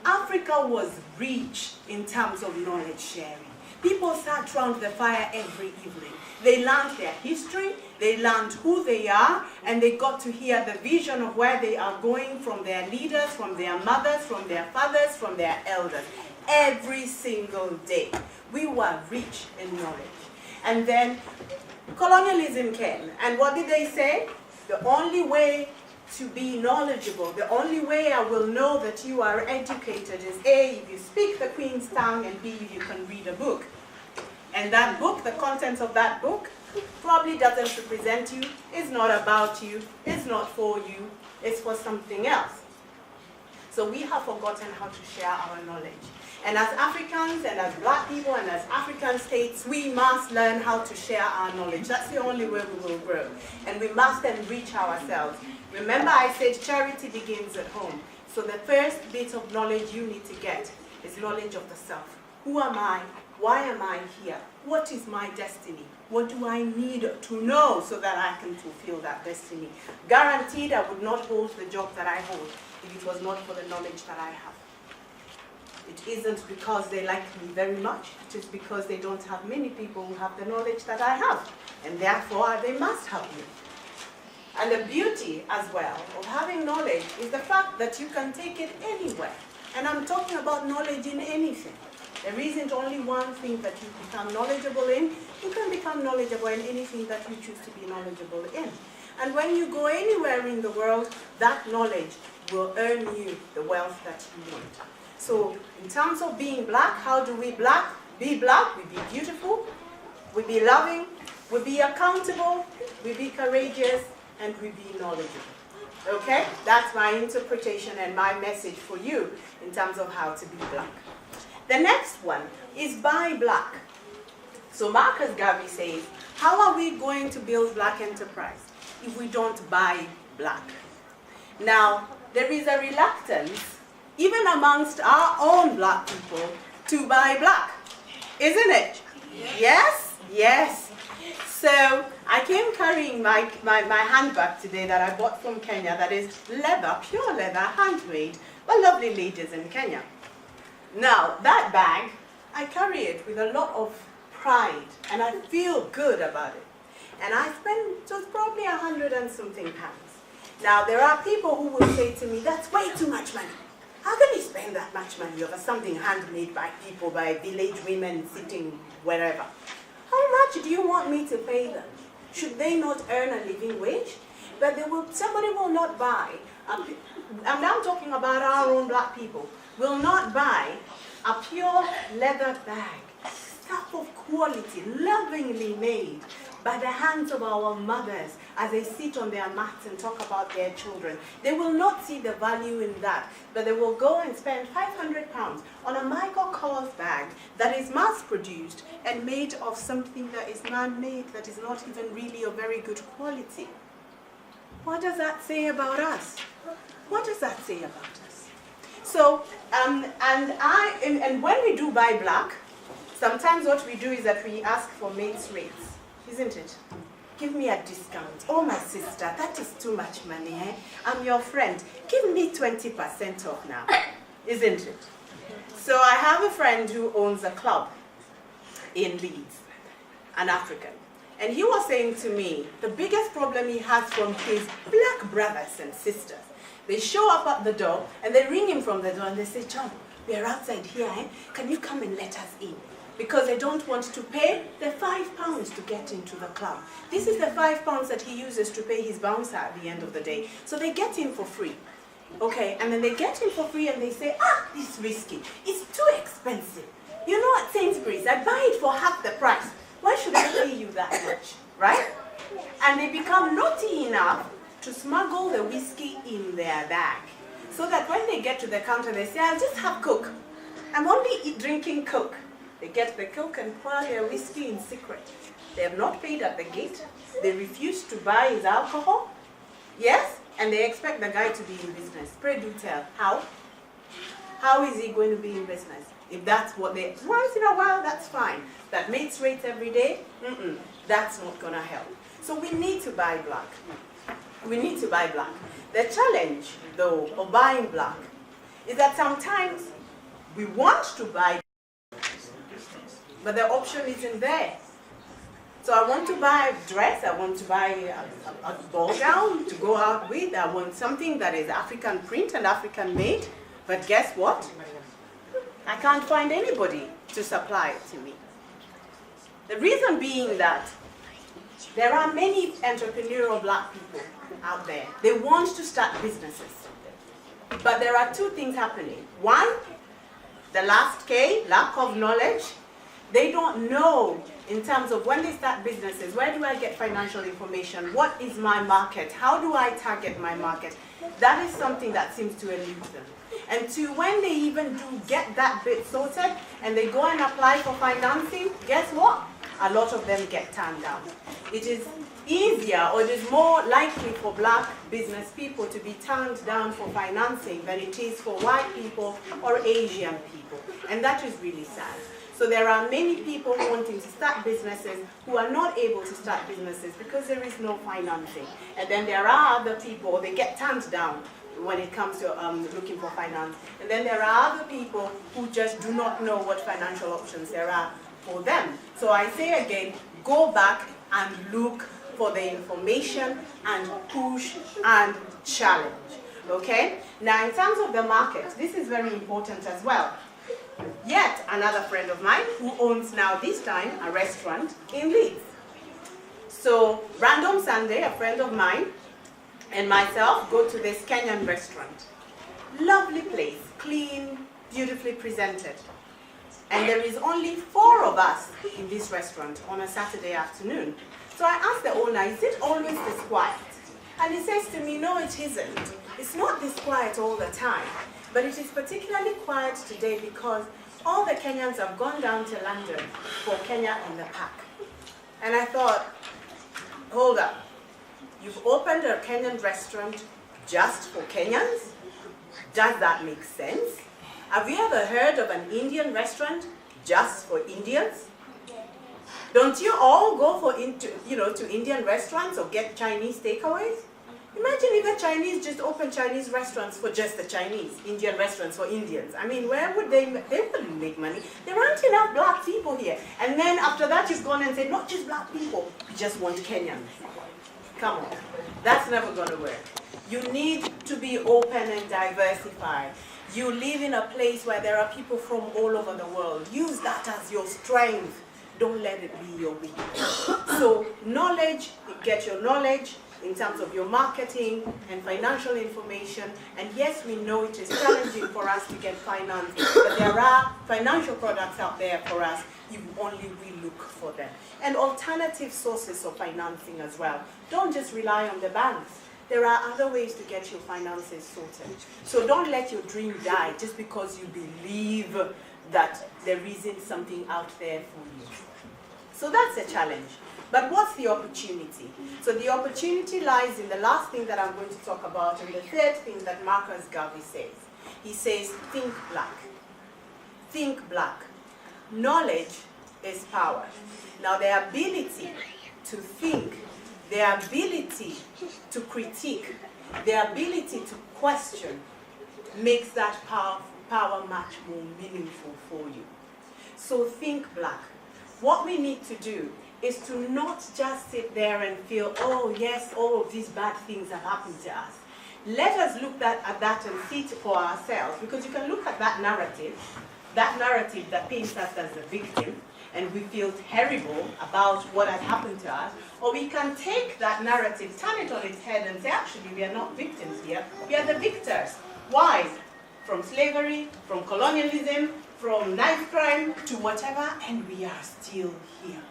Africa was rich in terms of knowledge sharing. People sat around the fire every evening. They learned their history, they learned who they are, and they got to hear the vision of where they are going from their leaders, from their mothers, from their fathers, from their elders. Every single day, we were rich in knowledge. And then colonialism came, and what did they say? The only way to be knowledgeable, the only way I will know that you are educated is A, if you speak the Queen's tongue, and B, if you can read a book. And that book, the contents of that book, probably doesn't represent you, it's not about you, it's not for you, it's for something else. So we have forgotten how to share our knowledge. And as Africans and as black people and as African states, we must learn how to share our knowledge. That's the only way we will grow. And we must enrich ourselves. Remember I said charity begins at home. So the first bit of knowledge you need to get is knowledge of the self. Who am I? Why am I here? What is my destiny? What do I need to know so that I can fulfill that destiny? Guaranteed I would not hold the job that I hold if it was not for the knowledge that I have. It isn't because they like me very much, it is because they don't have many people who have the knowledge that I have, and therefore they must have me. And the beauty as well of having knowledge is the fact that you can take it anywhere. And I'm talking about knowledge in anything. There isn't only one thing that you become knowledgeable in. You can become knowledgeable in anything that you choose to be knowledgeable in. And when you go anywhere in the world, that knowledge will earn you the wealth that you want. So in terms of being black, how do we be black? We be beautiful, we be loving, we be accountable, we be courageous, and we be knowledgeable. Okay? That's my interpretation and my message for you in terms of how to be black. The next one is buy black. So Marcus Garvey says, how are we going to build black enterprise if we don't buy black? Now, there is a reluctance, even amongst our own black people, to buy black, isn't it? Yes? Yes. So I came carrying my handbag today that I bought from Kenya that is leather, pure leather, handmade by lovely ladies in Kenya. Now, that bag, I carry it with a lot of pride, and I feel good about it. And I spent just probably 100 and something pounds. Now, there are people who will say to me, that's way too much money. How can you spend that much money over something handmade by people, by village women sitting wherever? How much do you want me to pay them? Should they not earn a living wage? But somebody will not buy, and I'm talking about our own black people, will not buy a pure leather bag, stuff of quality, lovingly made by the hands of our mothers as they sit on their mats and talk about their children. They will not see the value in that, but they will go and spend £500 on a Michael Kors bag that is mass-produced and made of something that is man-made, that is not even really of very good quality. What does that say about us? What does that say about us? So, and when we do buy black, sometimes what we do is that we ask for mates rates, isn't it? Give me a discount. Oh, my sister, that is too much money, eh? I'm your friend. Give me 20% off now, isn't it? So I have a friend who owns a club in Leeds, an African. And he was saying to me, the biggest problem he has from his black brothers and sisters, they show up at the door and they ring him from the door and they say, John, we are outside here, eh? Can you come and let us in? Because they don't want to pay the £5 to get into the club. This is the £5 that he uses to pay his bouncer at the end of the day. So they get in for free. Okay, and then they get in for free and they say, this whiskey, it's too expensive. You know, at Sainsbury's, I buy it for half the price. Why should I pay you that much, right? And they become naughty enough to smuggle the whiskey in their bag. So that when they get to the counter, they say, I'll just have Coke. I'm only drinking Coke. They get the Coke and pour their whiskey in secret. They have not paid at the gate. They refuse to buy his alcohol. Yes? And they expect the guy to be in business. Pray do tell. How? how is he going to be in business? If that's what they, once in a while, that's fine. That mates rates every day, that's not going to help. So we need to buy black. We need to buy black. The challenge, though, of buying black is that sometimes we want to buy, but the option isn't there. So I want to buy a dress, I want to buy a ball gown to go out with, I want something that is African print and African made, but guess what? I can't find anybody to supply it to me. The reason being that there are many entrepreneurial black people out there. They want to start businesses. But there are two things happening. One, the last K, lack of knowledge. They don't know in terms of when they start businesses, where do I get financial information? What is my market? How do I target my market? That is something that seems to elude them. And two, when they even do get that bit sorted and they go and apply for financing, guess what? A lot of them get turned down. It is easier, or it is more likely for black business people to be turned down for financing than it is for white people or Asian people. And that is really sad. So there are many people wanting to start businesses who are not able to start businesses because there is no financing. And then there are other people, they get turned down when it comes to looking for finance. And then there are other people who just do not know what financial options there are for them. So I say again, go back and look for the information and push and challenge. Okay? Now in terms of the market, this is very important as well. Yet another friend of mine who owns now this time a restaurant in Leeds. So random Sunday, a friend of mine and myself go to this Kenyan restaurant. Lovely place, clean, beautifully presented. And there is only 4 of us in this restaurant on a Saturday afternoon. So I asked the owner, is it always this quiet? And he says to me, no, it isn't. It's not this quiet all the time. But it is particularly quiet today because all the Kenyans have gone down to London for Kenya in the Pack. And I thought, hold up. You've opened a Kenyan restaurant just for Kenyans? Does that make sense? Have you ever heard of an Indian restaurant just for Indians? Don't you all go to Indian restaurants or get Chinese takeaways? Imagine if the Chinese just open Chinese restaurants for just the Chinese, Indian restaurants for Indians. I mean, where would they wouldn't make money. There aren't enough black people here. And then after that, you've gone and said, not just black people, we just want Kenyans. Come on, that's never going to work. You need to be open and diversified. You live in a place where there are people from all over the world. Use that as your strength. Don't let it be your weakness. So knowledge, get your knowledge in terms of your marketing and financial information. And yes, we know it is challenging for us to get finance, but there are financial products out there for us if only we look for them. And alternative sources of financing as well. Don't just rely on the banks. There are other ways to get your finances sorted. So don't let your dream die just because you believe that there isn't something out there for you. So that's a challenge. But what's the opportunity? So the opportunity lies in the last thing that I'm going to talk about and the third thing that Marcus Garvey says. He says, think black. Think black. Knowledge is power. Now the ability to think, the ability to critique, the ability to question makes that power much more meaningful for you. So think black. What we need to do is to not just sit there and feel, oh yes, all of these bad things have happened to us. Let us look at that and see it for ourselves, because you can look at that narrative that paints us as a victim, and we feel terrible about what has happened to us, or we can take that narrative, turn it on its head and say, actually, we are not victims here, we are the victors. Why? From slavery, from colonialism, from knife crime, to whatever, and we are still here.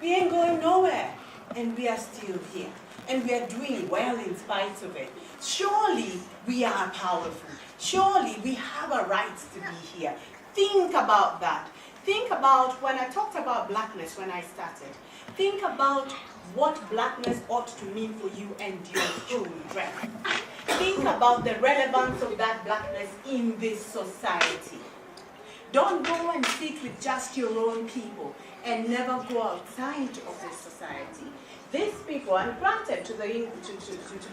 We ain't going nowhere, and we are still here. And we are doing well in spite of it. Surely we are powerful. Surely we have a right to be here. Think about that. Think about, when I talked about blackness when I started, think about what blackness ought to mean for you and your children. think about the relevance of that blackness in this society. Don't go and sit with just your own people and never go outside of this society. These people, and granted to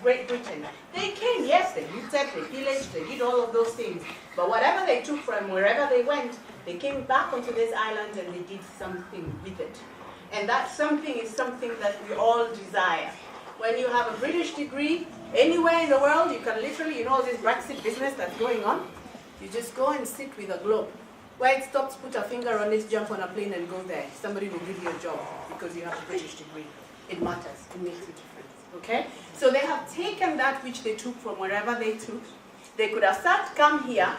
Great Britain, they came, yes, they looted, they pillaged, they did all of those things. But whatever they took from wherever they went, they came back onto this island and they did something with it. And that something is something that we all desire. When you have a British degree, anywhere in the world, you can literally, you know, this Brexit business that's going on, you just go and sit with a globe. Where it stops, put a finger on this, jump on a plane and go there. Somebody will give you a job because you have a British degree. It matters, it makes a difference, okay? So they have taken that which they took from wherever they took. They could have come here,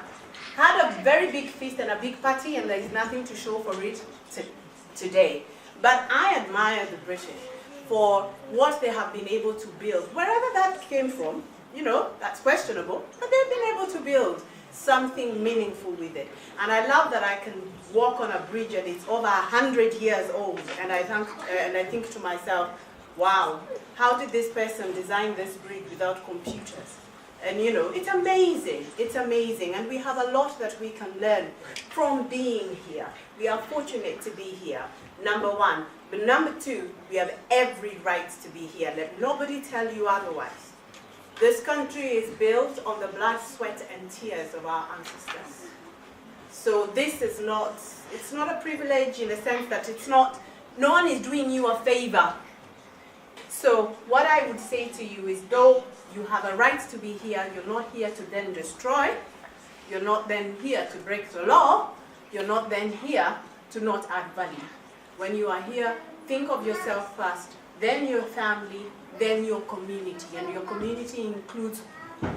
had a very big feast and a big party, and there is nothing to show for it today. But I admire the British for what they have been able to build. Wherever that came from, you know, that's questionable, but they've been able to build something meaningful with it. And I love that I can walk on a bridge and it's over 100 years old, and I think to myself, wow, how did this person design this bridge without computers? And you know, it's amazing, and we have a lot that we can learn from being here. We are fortunate to be here, number one. But number two, we have every right to be here. Let nobody tell you otherwise. This country is built on the blood, sweat, and tears of our ancestors. So this is not, it's not a privilege in the sense that it's not, no one is doing you a favor. So what I would say to you is, though you have a right to be here, you're not here to then destroy, you're not then here to break the law, you're not then here to not add value. When you are here, think of yourself first, then your family, then your community, and your community includes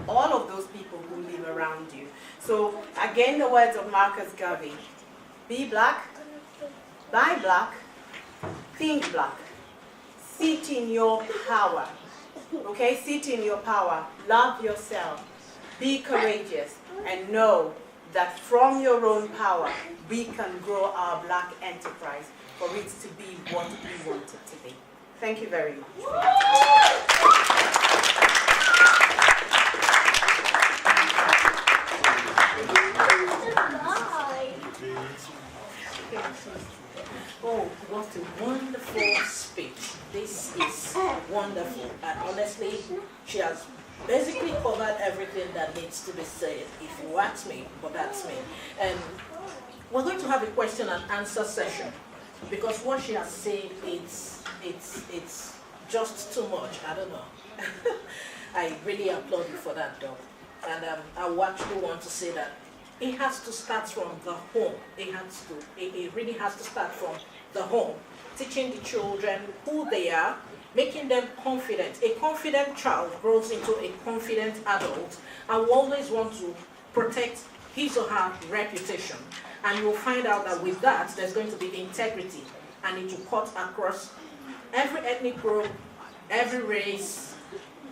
all of those people who live around you. So again, the words of Marcus Garvey: be black, buy black, think black, sit in your power. Okay, sit in your power, love yourself, be courageous, and know that from your own power we can grow our black enterprise for it to be what we want it to be. Thank you very much. Oh, what a wonderful speech. This is wonderful. And honestly, she has basically covered everything that needs to be said, if you ask me, but that's me. And we're going to have a question and answer session, because what she has said, it's just too much. I don't know. I really applaud you for that, though. And I actually want to say that it has to start from the home. It really has to start from the home. Teaching the children who they are, making them confident. A confident child grows into a confident adult and will always want to protect his or her reputation. And you'll find out that with that, there's going to be integrity, and it will cut across every ethnic group, every race,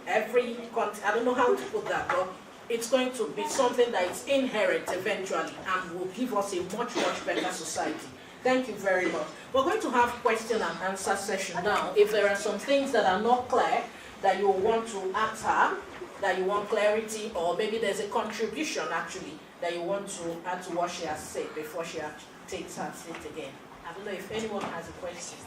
every country. I don't know how to put that, but it's going to be something that is inherent eventually and will give us a much, much better society. Thank you very much. We're going to have question and answer session now. If there are some things that are not clear that you want to ask her, that you want clarity, or maybe there's a contribution actually that you want to add to what she has said before she takes her seat again. I don't know if anyone has a question.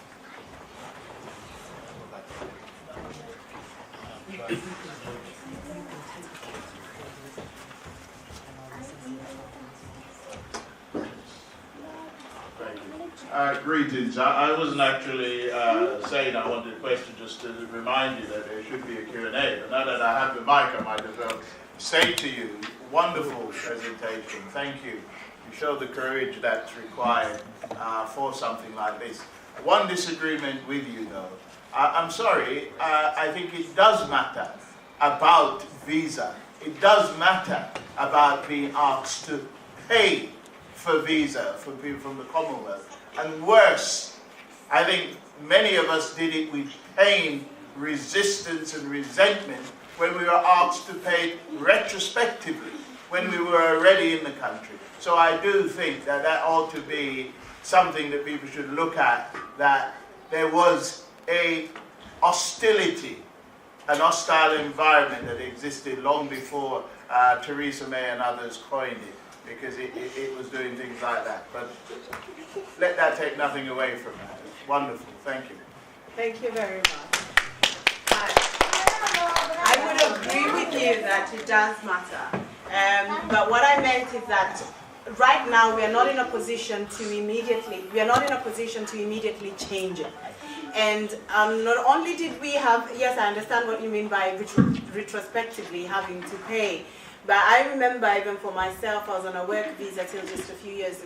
Greetings. I wasn't actually saying I wanted a question, just to remind you that there should be a Q&A. But now that I have the mic, I might as well say to you, wonderful presentation. Thank you. You showed the courage that's required for something like this. One disagreement with you, though. I'm sorry. I think it does matter about visa. It does matter about being asked to pay for visa for people from the Commonwealth. And worse, I think many of us did it with pain, resistance and resentment when we were asked to pay retrospectively when we were already in the country. So I do think that that ought to be something that people should look at, that there was a hostility an hostile environment that existed long before Theresa May and others coined it, because it was doing things like that. But let that take nothing away from that. It's wonderful. Thank you. Thank you very much. I would agree with you that it does matter. But what I meant is that right now we are not in a position to immediately change it. And not only did we have, yes, I understand what you mean by retrospectively having to pay, but I remember even for myself, I was on a work visa till just a few years,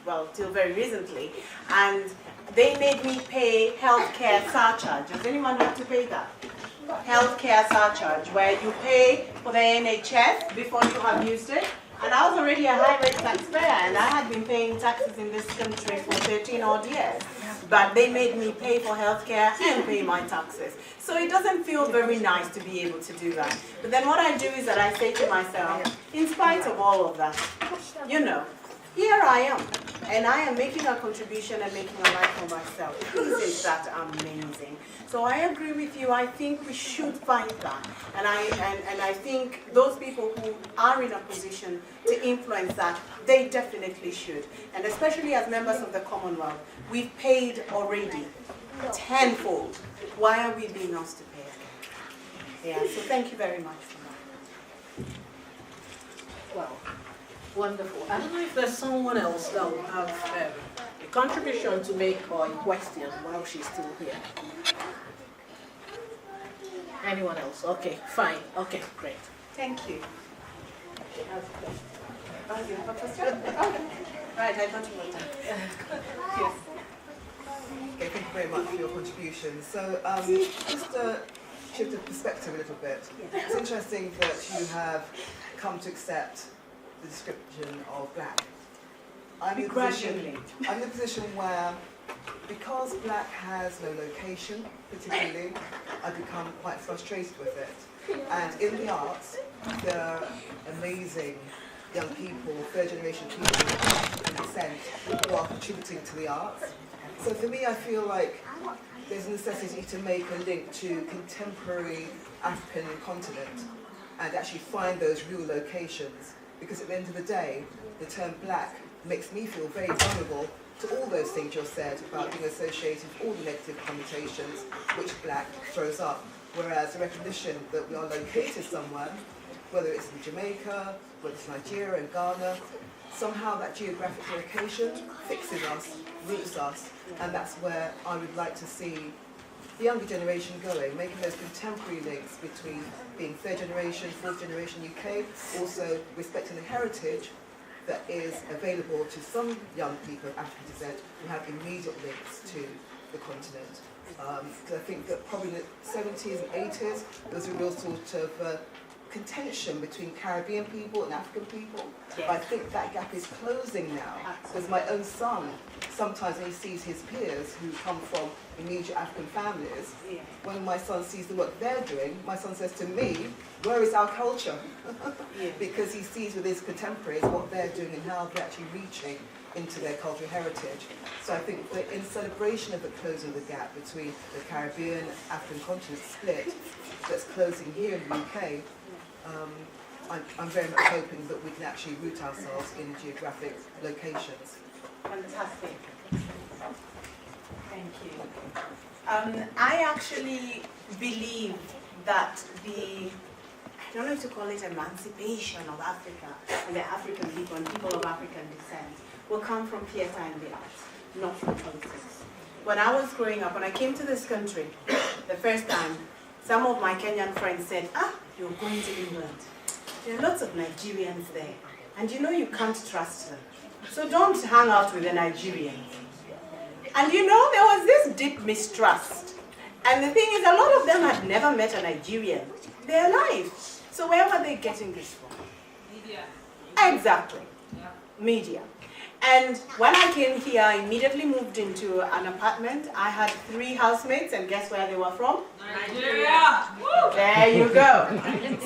well, till very recently, and they made me pay healthcare surcharge. Does anyone have to pay that? Healthcare surcharge, where you pay for the NHS before you have used it. And I was already a high rate taxpayer, and I had been paying taxes in this country for 13 odd years. But they made me pay for healthcare and pay my taxes. So it doesn't feel very nice to be able to do that. But then what I do is that I say to myself, in spite of all of that, you know, here I am, and I am making a contribution and making a life for myself. Isn't that amazing? So I agree with you. I think we should find that, and I think those people who are in a position to influence that, they definitely should. And especially as members of the Commonwealth, we've paid already tenfold. Why are we being asked to pay again? Yeah. So thank you very much for that. Well, wonderful. I don't know if there's someone else that will have a contribution to make or a question while she's still here. Anyone else? Okay, fine. Okay, great. Thank you. Oh, you have a question? Right, I thought you wanted. Yes. Okay, thank you very much for your contribution. So, just to shift the perspective a little bit, it's interesting that you have come to accept the description of black. I'm in a position where, because black has no location, particularly, I've become quite frustrated with it. And in the arts, there are amazing young people, third generation people in descent who are contributing to the arts. So for me, I feel like there's a necessity to make a link to contemporary African continent and actually find those real locations. Because at the end of the day, the term black makes me feel very vulnerable to all those things you've said about being associated with all the negative connotations which black throws up. Whereas the recognition that we are located somewhere, whether it's in Jamaica, whether it's Nigeria and Ghana, somehow that geographic location fixes us, roots us, and that's where I would like to see the younger generation going, making those contemporary links between being third generation, fourth generation UK, also respecting the heritage that is available to some young people of African descent who have immediate links to the continent. Because I think that probably in the 70s and 80s, there was a real sort of contention between Caribbean people and African people. But I think that gap is closing now. Because my own son, sometimes when he sees his peers who come from immediate African families, when my son sees the work they're doing, my son says to me, where is our culture? Because he sees with his contemporaries what they're doing and how they're actually reaching into their cultural heritage. So I think that in celebration of the closing of the gap between the Caribbean and African continent split that's closing here in the UK, I'm very much hoping that we can actually root ourselves in geographic locations. Fantastic. Thank you. I actually believe that I don't know if to call it emancipation of Africa and the African people and people of African descent will come from theatre and the arts, not from politics. When I was growing up, when I came to this country the first time, some of my Kenyan friends said, you're going to England. There are lots of Nigerians there, and you know you can't trust them. So don't hang out with the Nigerians. And you know, there was this deep mistrust. And the thing is, a lot of them had never met a Nigerian in their lives. So where were they getting this from? Media. Exactly. Yeah. Media. And when I came here, I immediately moved into an apartment. I had 3 housemates, and guess where they were from? Nigeria! There you go.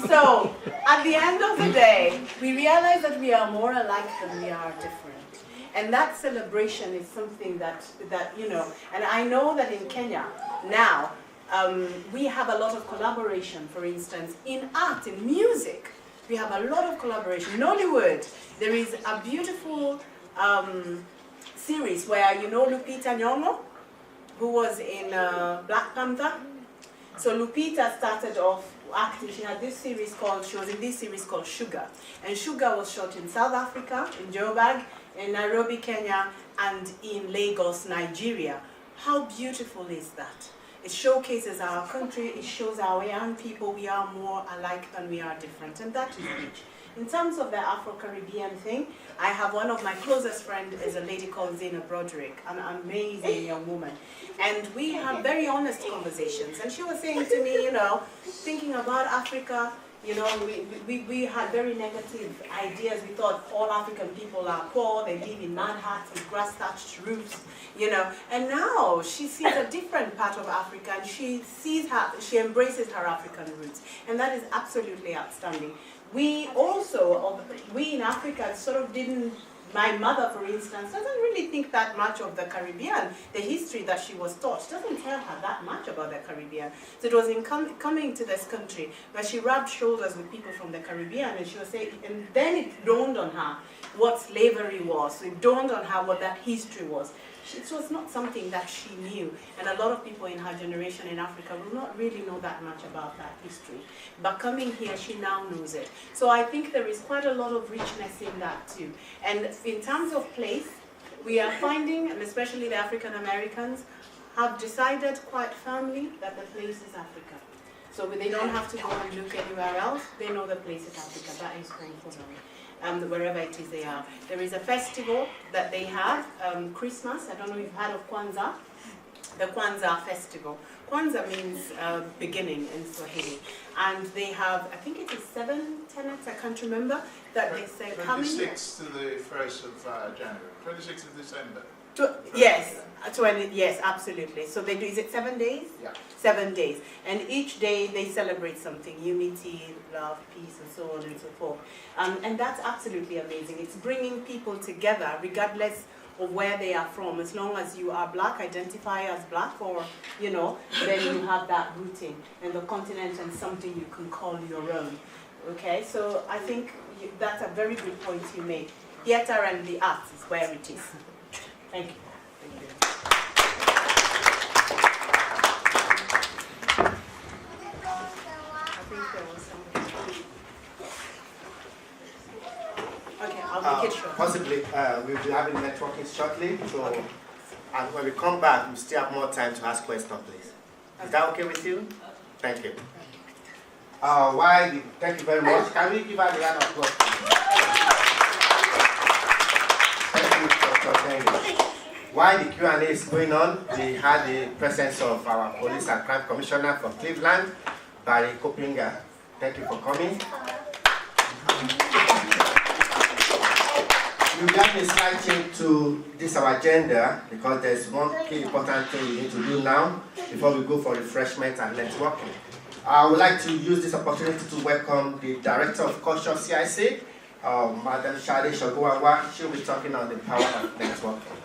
So, at the end of the day, we realize that we are more alike than we are different. And that celebration is something that you know, and I know that in Kenya, now, we have a lot of collaboration, for instance, in art, in music. We have a lot of collaboration. In Hollywood, there is a beautiful series where, you know, Lupita Nyong'o, who was in Black Panther. So Lupita started off acting. She had this series called, she was in this series called Sugar. And Sugar was shot in South Africa, in Joburg, in Nairobi, Kenya, and in Lagos, Nigeria. How beautiful is that? It showcases our country, it shows our young people we are more alike than we are different, and that is rich. In terms of the Afro-Caribbean thing, I have one of my closest friends is a lady called Zena Broderick, an amazing young woman. And we have very honest conversations. And she was saying to me, you know, thinking about Africa, you know, we had very negative ideas. We thought all African people are poor, they live in mud huts with grass-thatched roofs, you know. And now she sees a different part of Africa, and she embraces her African roots. And that is absolutely outstanding. We also, we in Africa sort of didn't, my mother, for instance, doesn't really think that much of the Caribbean, the history that she was taught. She doesn't tell her that much about the Caribbean. So it was in coming to this country where she rubbed shoulders with people from the Caribbean, and she was saying, and then it dawned on her what slavery was. It dawned on her what that history was. It was not something that she knew, and a lot of people in her generation in Africa will not really know that much about that history. But coming here, she now knows it. So I think there is quite a lot of richness in that too. And in terms of place, we are finding, and especially the African Americans, have decided quite firmly that the place is Africa. So they don't have to go and look anywhere else. They know the place is Africa. That is home for them. Wherever it is they are. There is a festival that they have, Christmas. I don't know if you've heard of Kwanzaa. The Kwanzaa festival. Kwanzaa means beginning in Swahili. And they have, I think it is 7 tenets, I can't remember, that they say coming. 26th to the 1st of January, 26th of December. Yes, 20, yes, absolutely. So they do, is it 7 days? Yeah. 7 days. And each day they celebrate something, unity, love, peace, and so on and so forth. And that's absolutely amazing. It's bringing people together regardless of where they are from. As long as you are black, identify as black, or, you know, then you have that rooting and the continent and something you can call your own. Okay, so I think that's a very good point you made. Theater and the arts is where it is. Thank you. Thank you. I think there was something. Okay, I'll make it short. Possibly, we'll be having networking shortly. So, okay. And when we come back, we still have more time to ask questions, please. Is that okay with you? Thank you. Thank you very much. Can we give her the round of applause? Thank you, Dr. Kendi. While the Q&A is going on, we had the presence of our Police and Crime Commissioner from Cleveland, Barry Coppinger. Thank you for coming. We'll have a slight change to this our agenda because there's one key important thing we need to do now before we go for refreshment and networking. I would like to use this opportunity to welcome the Director of Culture CIC, Madam Shade Shoguawa. She'll be talking on the power of networking.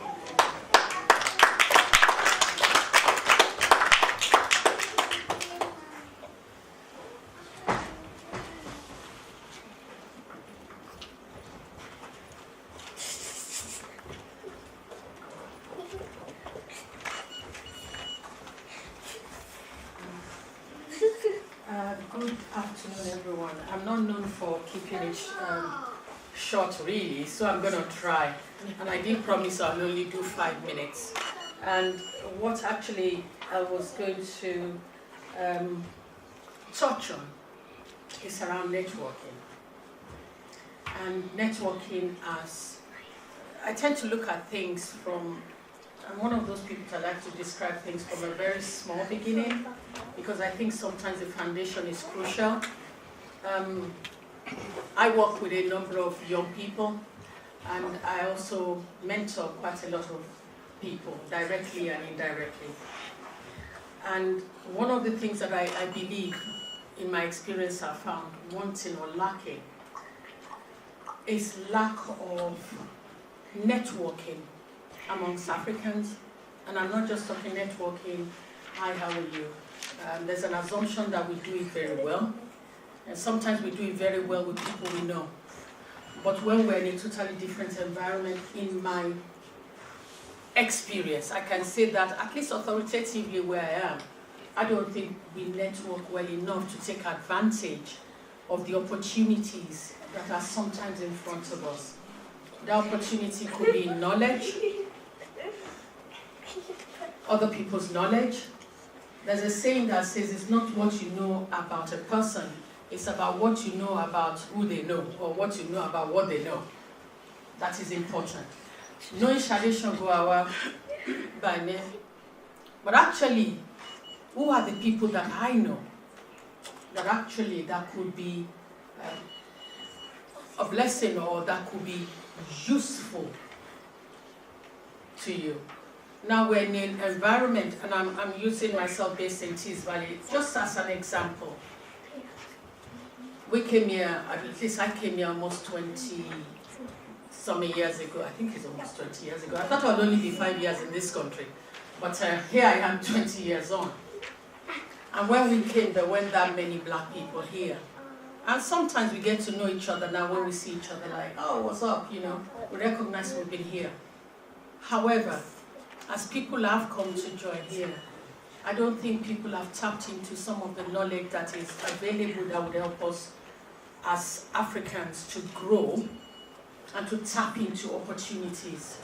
Good afternoon, everyone. I'm not known for keeping it short, really, so I'm going to try. And I did promise I'll only do 5 minutes. And what actually I was going to touch on is around networking. And networking as, I tend to look at things from, I'm one of those people that like to describe things from a very small beginning, because I think sometimes the foundation is crucial. I work with a number of young people, and I also mentor quite a lot of people, directly and indirectly. And one of the things that I believe, in my experience, I found wanting or lacking is lack of networking amongst Africans. And I'm not just talking networking, hi, how are you? there's an assumption that we do it very well, and sometimes we do it very well with people we know. But when we're in a totally different environment, in my experience, I can say that, at least authoritatively where I am, I don't think we network well enough to take advantage of the opportunities that are sometimes in front of us. The opportunity could be in knowledge, other people's knowledge. There's a saying that says it's not what you know about a person, it's about what you know about who they know, or what you know about what they know. That is important. Knowing tradition go our by name, but actually, who are the people that I know that could be a blessing or that could be useful to you? Now we're in an environment, and I'm using myself based in Tees Valley, just as an example. We came here, at least I came here almost 20-some years ago. I think it's almost 20 years ago. I thought I would only be 5 years in this country, but here I am 20 years on. And when we came, there weren't that many black people here. And sometimes we get to know each other now when we see each other like, oh, what's up, you know, we recognize we've been here. However, as people have come to join here, I don't think people have tapped into some of the knowledge that is available that would help us as Africans to grow and to tap into opportunities.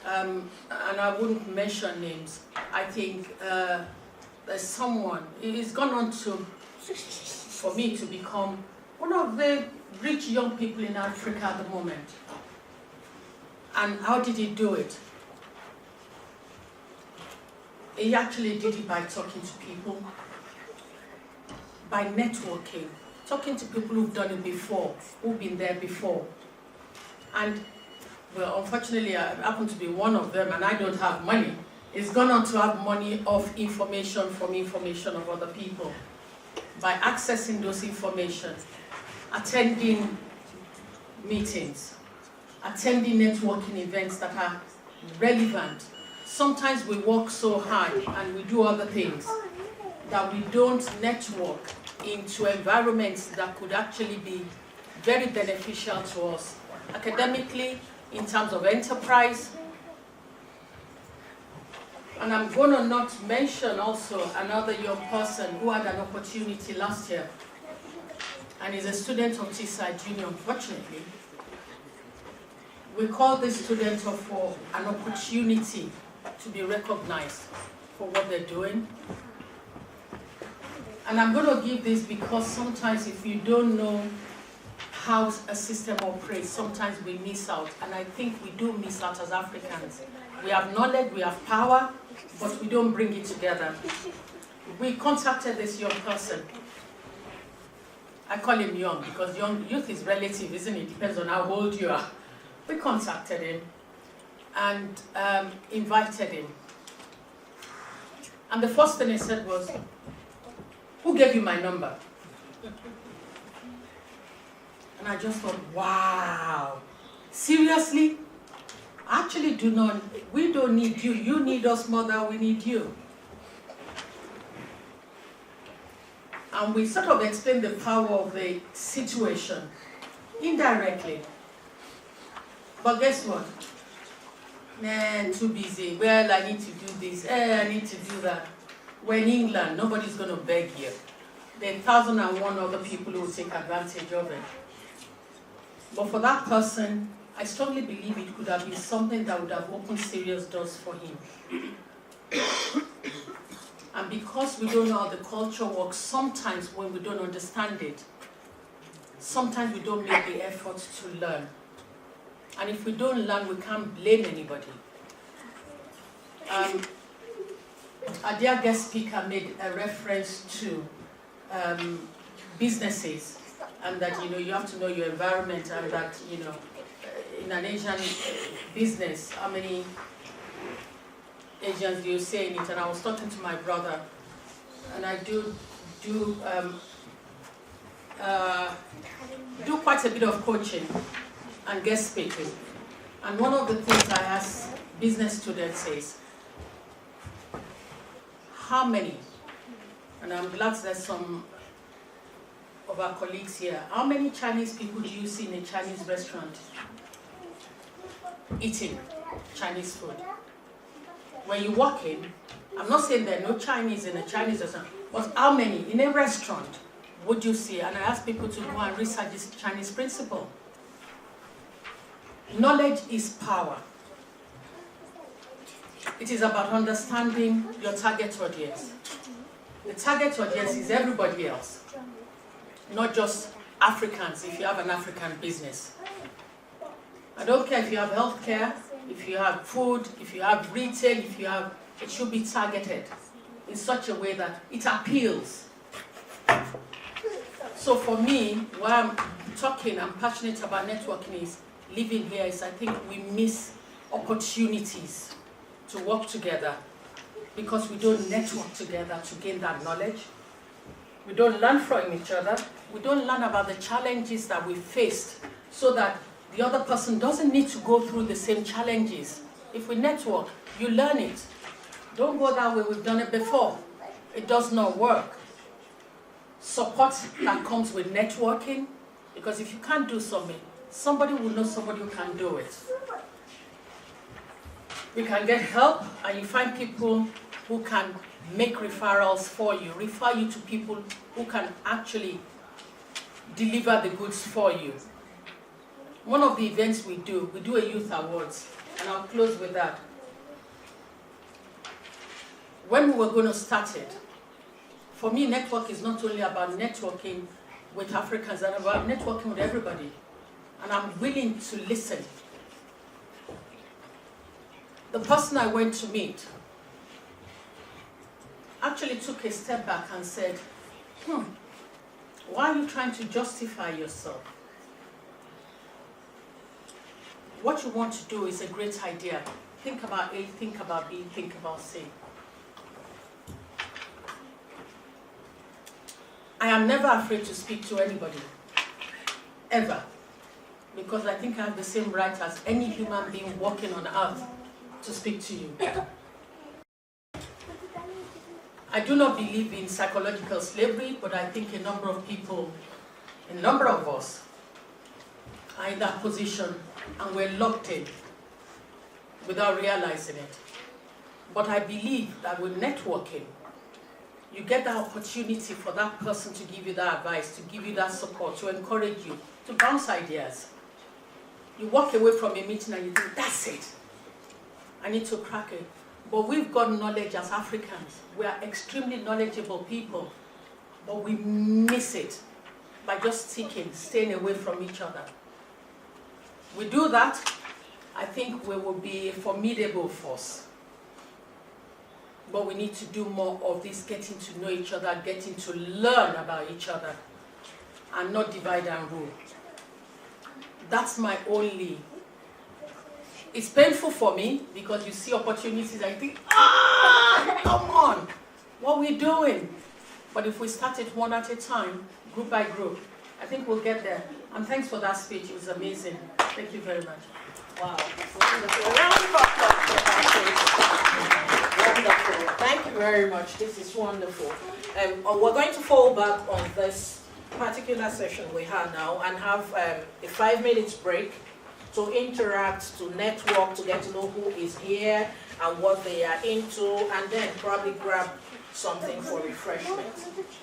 And I wouldn't mention names. I think there's someone, it's gone on to, for me to become one of the rich young people in Africa at the moment. And how did he do it? He actually did it by talking to people, by networking, talking to people who've done it before, who've been there before. And, well, unfortunately, I happen to be one of them, and I don't have money. It's gone on to have money of information from information of other people. By accessing those information, attending meetings, attending networking events that are relevant. Sometimes we work so hard and we do other things that we don't network into environments that could actually be very beneficial to us. Academically, in terms of enterprise. And I'm going to not mention also another young person who had an opportunity last year and is a student of Teesside Uni, unfortunately. We call this student for an opportunity to be recognized for what they're doing. And I'm going to give this because sometimes if you don't know how a system operates, sometimes we miss out. And I think we do miss out as Africans. We have knowledge, we have power, but we don't bring it together. We contacted this young person. I call him young because youth is relative, isn't it? Depends on how old you are. We contacted him and invited him. And the first thing he said was, "Who gave you my number?" And I just thought, wow, seriously? Actually, we don't need you. You need us more than we need you. And we sort of explained the power of the situation indirectly. But guess what? Nah, too busy. Well, I need to do this. I need to do that. We're in England. Nobody's going to beg you. There are 1,001 other people who will take advantage of it. But for that person, I strongly believe it could have been something that would have opened serious doors for him. And because we don't know how the culture works, sometimes when we don't understand it, sometimes we don't make the effort to learn. And if we don't learn, we can't blame anybody. A dear guest speaker made a reference to businesses, and that you have to know your environment, and that in an Asian business, how many Asians do you say in it? And I was talking to my brother, and I do quite a bit of coaching and guest speaking. And one of the things I ask business students is, how many and I'm glad there's some of our colleagues here. How many Chinese people do you see in a Chinese restaurant eating Chinese food? When you walk in, I'm not saying there are no Chinese in a Chinese restaurant, but how many in a restaurant would you see? And I ask people to go and research this Chinese principle. Knowledge is power. It is about understanding your target audience. The target audience is everybody else, not just Africans if you have an African business. I don't care if you have healthcare, if you have food, if you have retail, it should be targeted in such a way that it appeals. So for me, while I'm talking, I'm passionate about networking is living here is I think we miss opportunities to work together because we don't network together to gain that knowledge. We don't learn from each other. We don't learn about the challenges that we faced so that the other person doesn't need to go through the same challenges. If we network, you learn it. Don't go that way, we've done it before. It does not work. Support that comes with networking, because if you can't do something, somebody will know somebody who can do it. We can get help, and you find people who can make referrals for you, refer you to people who can actually deliver the goods for you. One of the events we do a youth awards, and I'll close with that. When we were going to start it, for me, network is not only about networking with Africans, it's about networking with everybody. And I'm willing to listen. The person I went to meet actually took a step back and said, why are you trying to justify yourself? What you want to do is a great idea. Think about A, think about B, think about C. I am never afraid to speak to anybody, ever, because I think I have the same right as any human being walking on earth to speak to you. I do not believe in psychological slavery, but I think a number of people, a number of us, are in that position and we're locked in without realizing it. But I believe that with networking, you get the opportunity for that person to give you that advice, to give you that support, to encourage you, to bounce ideas. You walk away from a meeting and you think, that's it. I need to crack it. But we've got knowledge as Africans. We are extremely knowledgeable people, but we miss it by just staying away from each other. We do that, I think we will be a formidable force. But we need to do more of this, getting to know each other, getting to learn about each other, and not divide and rule. That's my only. It's painful for me because you see opportunities and you think, come on, what are we doing? But if we start it one at a time, group by group, I think we'll get there. And thanks for that speech, it was amazing. Thank you very much. Wow, wonderful. A round of applause for that speech. Wonderful. Thank you very much. This is wonderful. We're going to fall back on this particular session we have now and have a 5-minute break to interact, to network, to get to know who is here and what they are into, and then probably grab something for refreshment.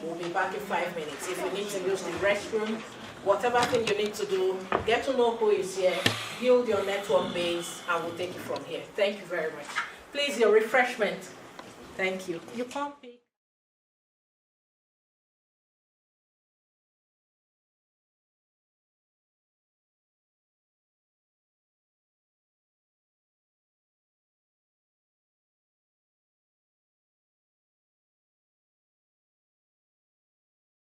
We'll be back in 5 minutes. If you need to use the restroom, whatever thing you need to do, get to know who is here, build your network base, and we'll take it from here. Thank you very much. Please, your refreshment. Thank you. You can't pay.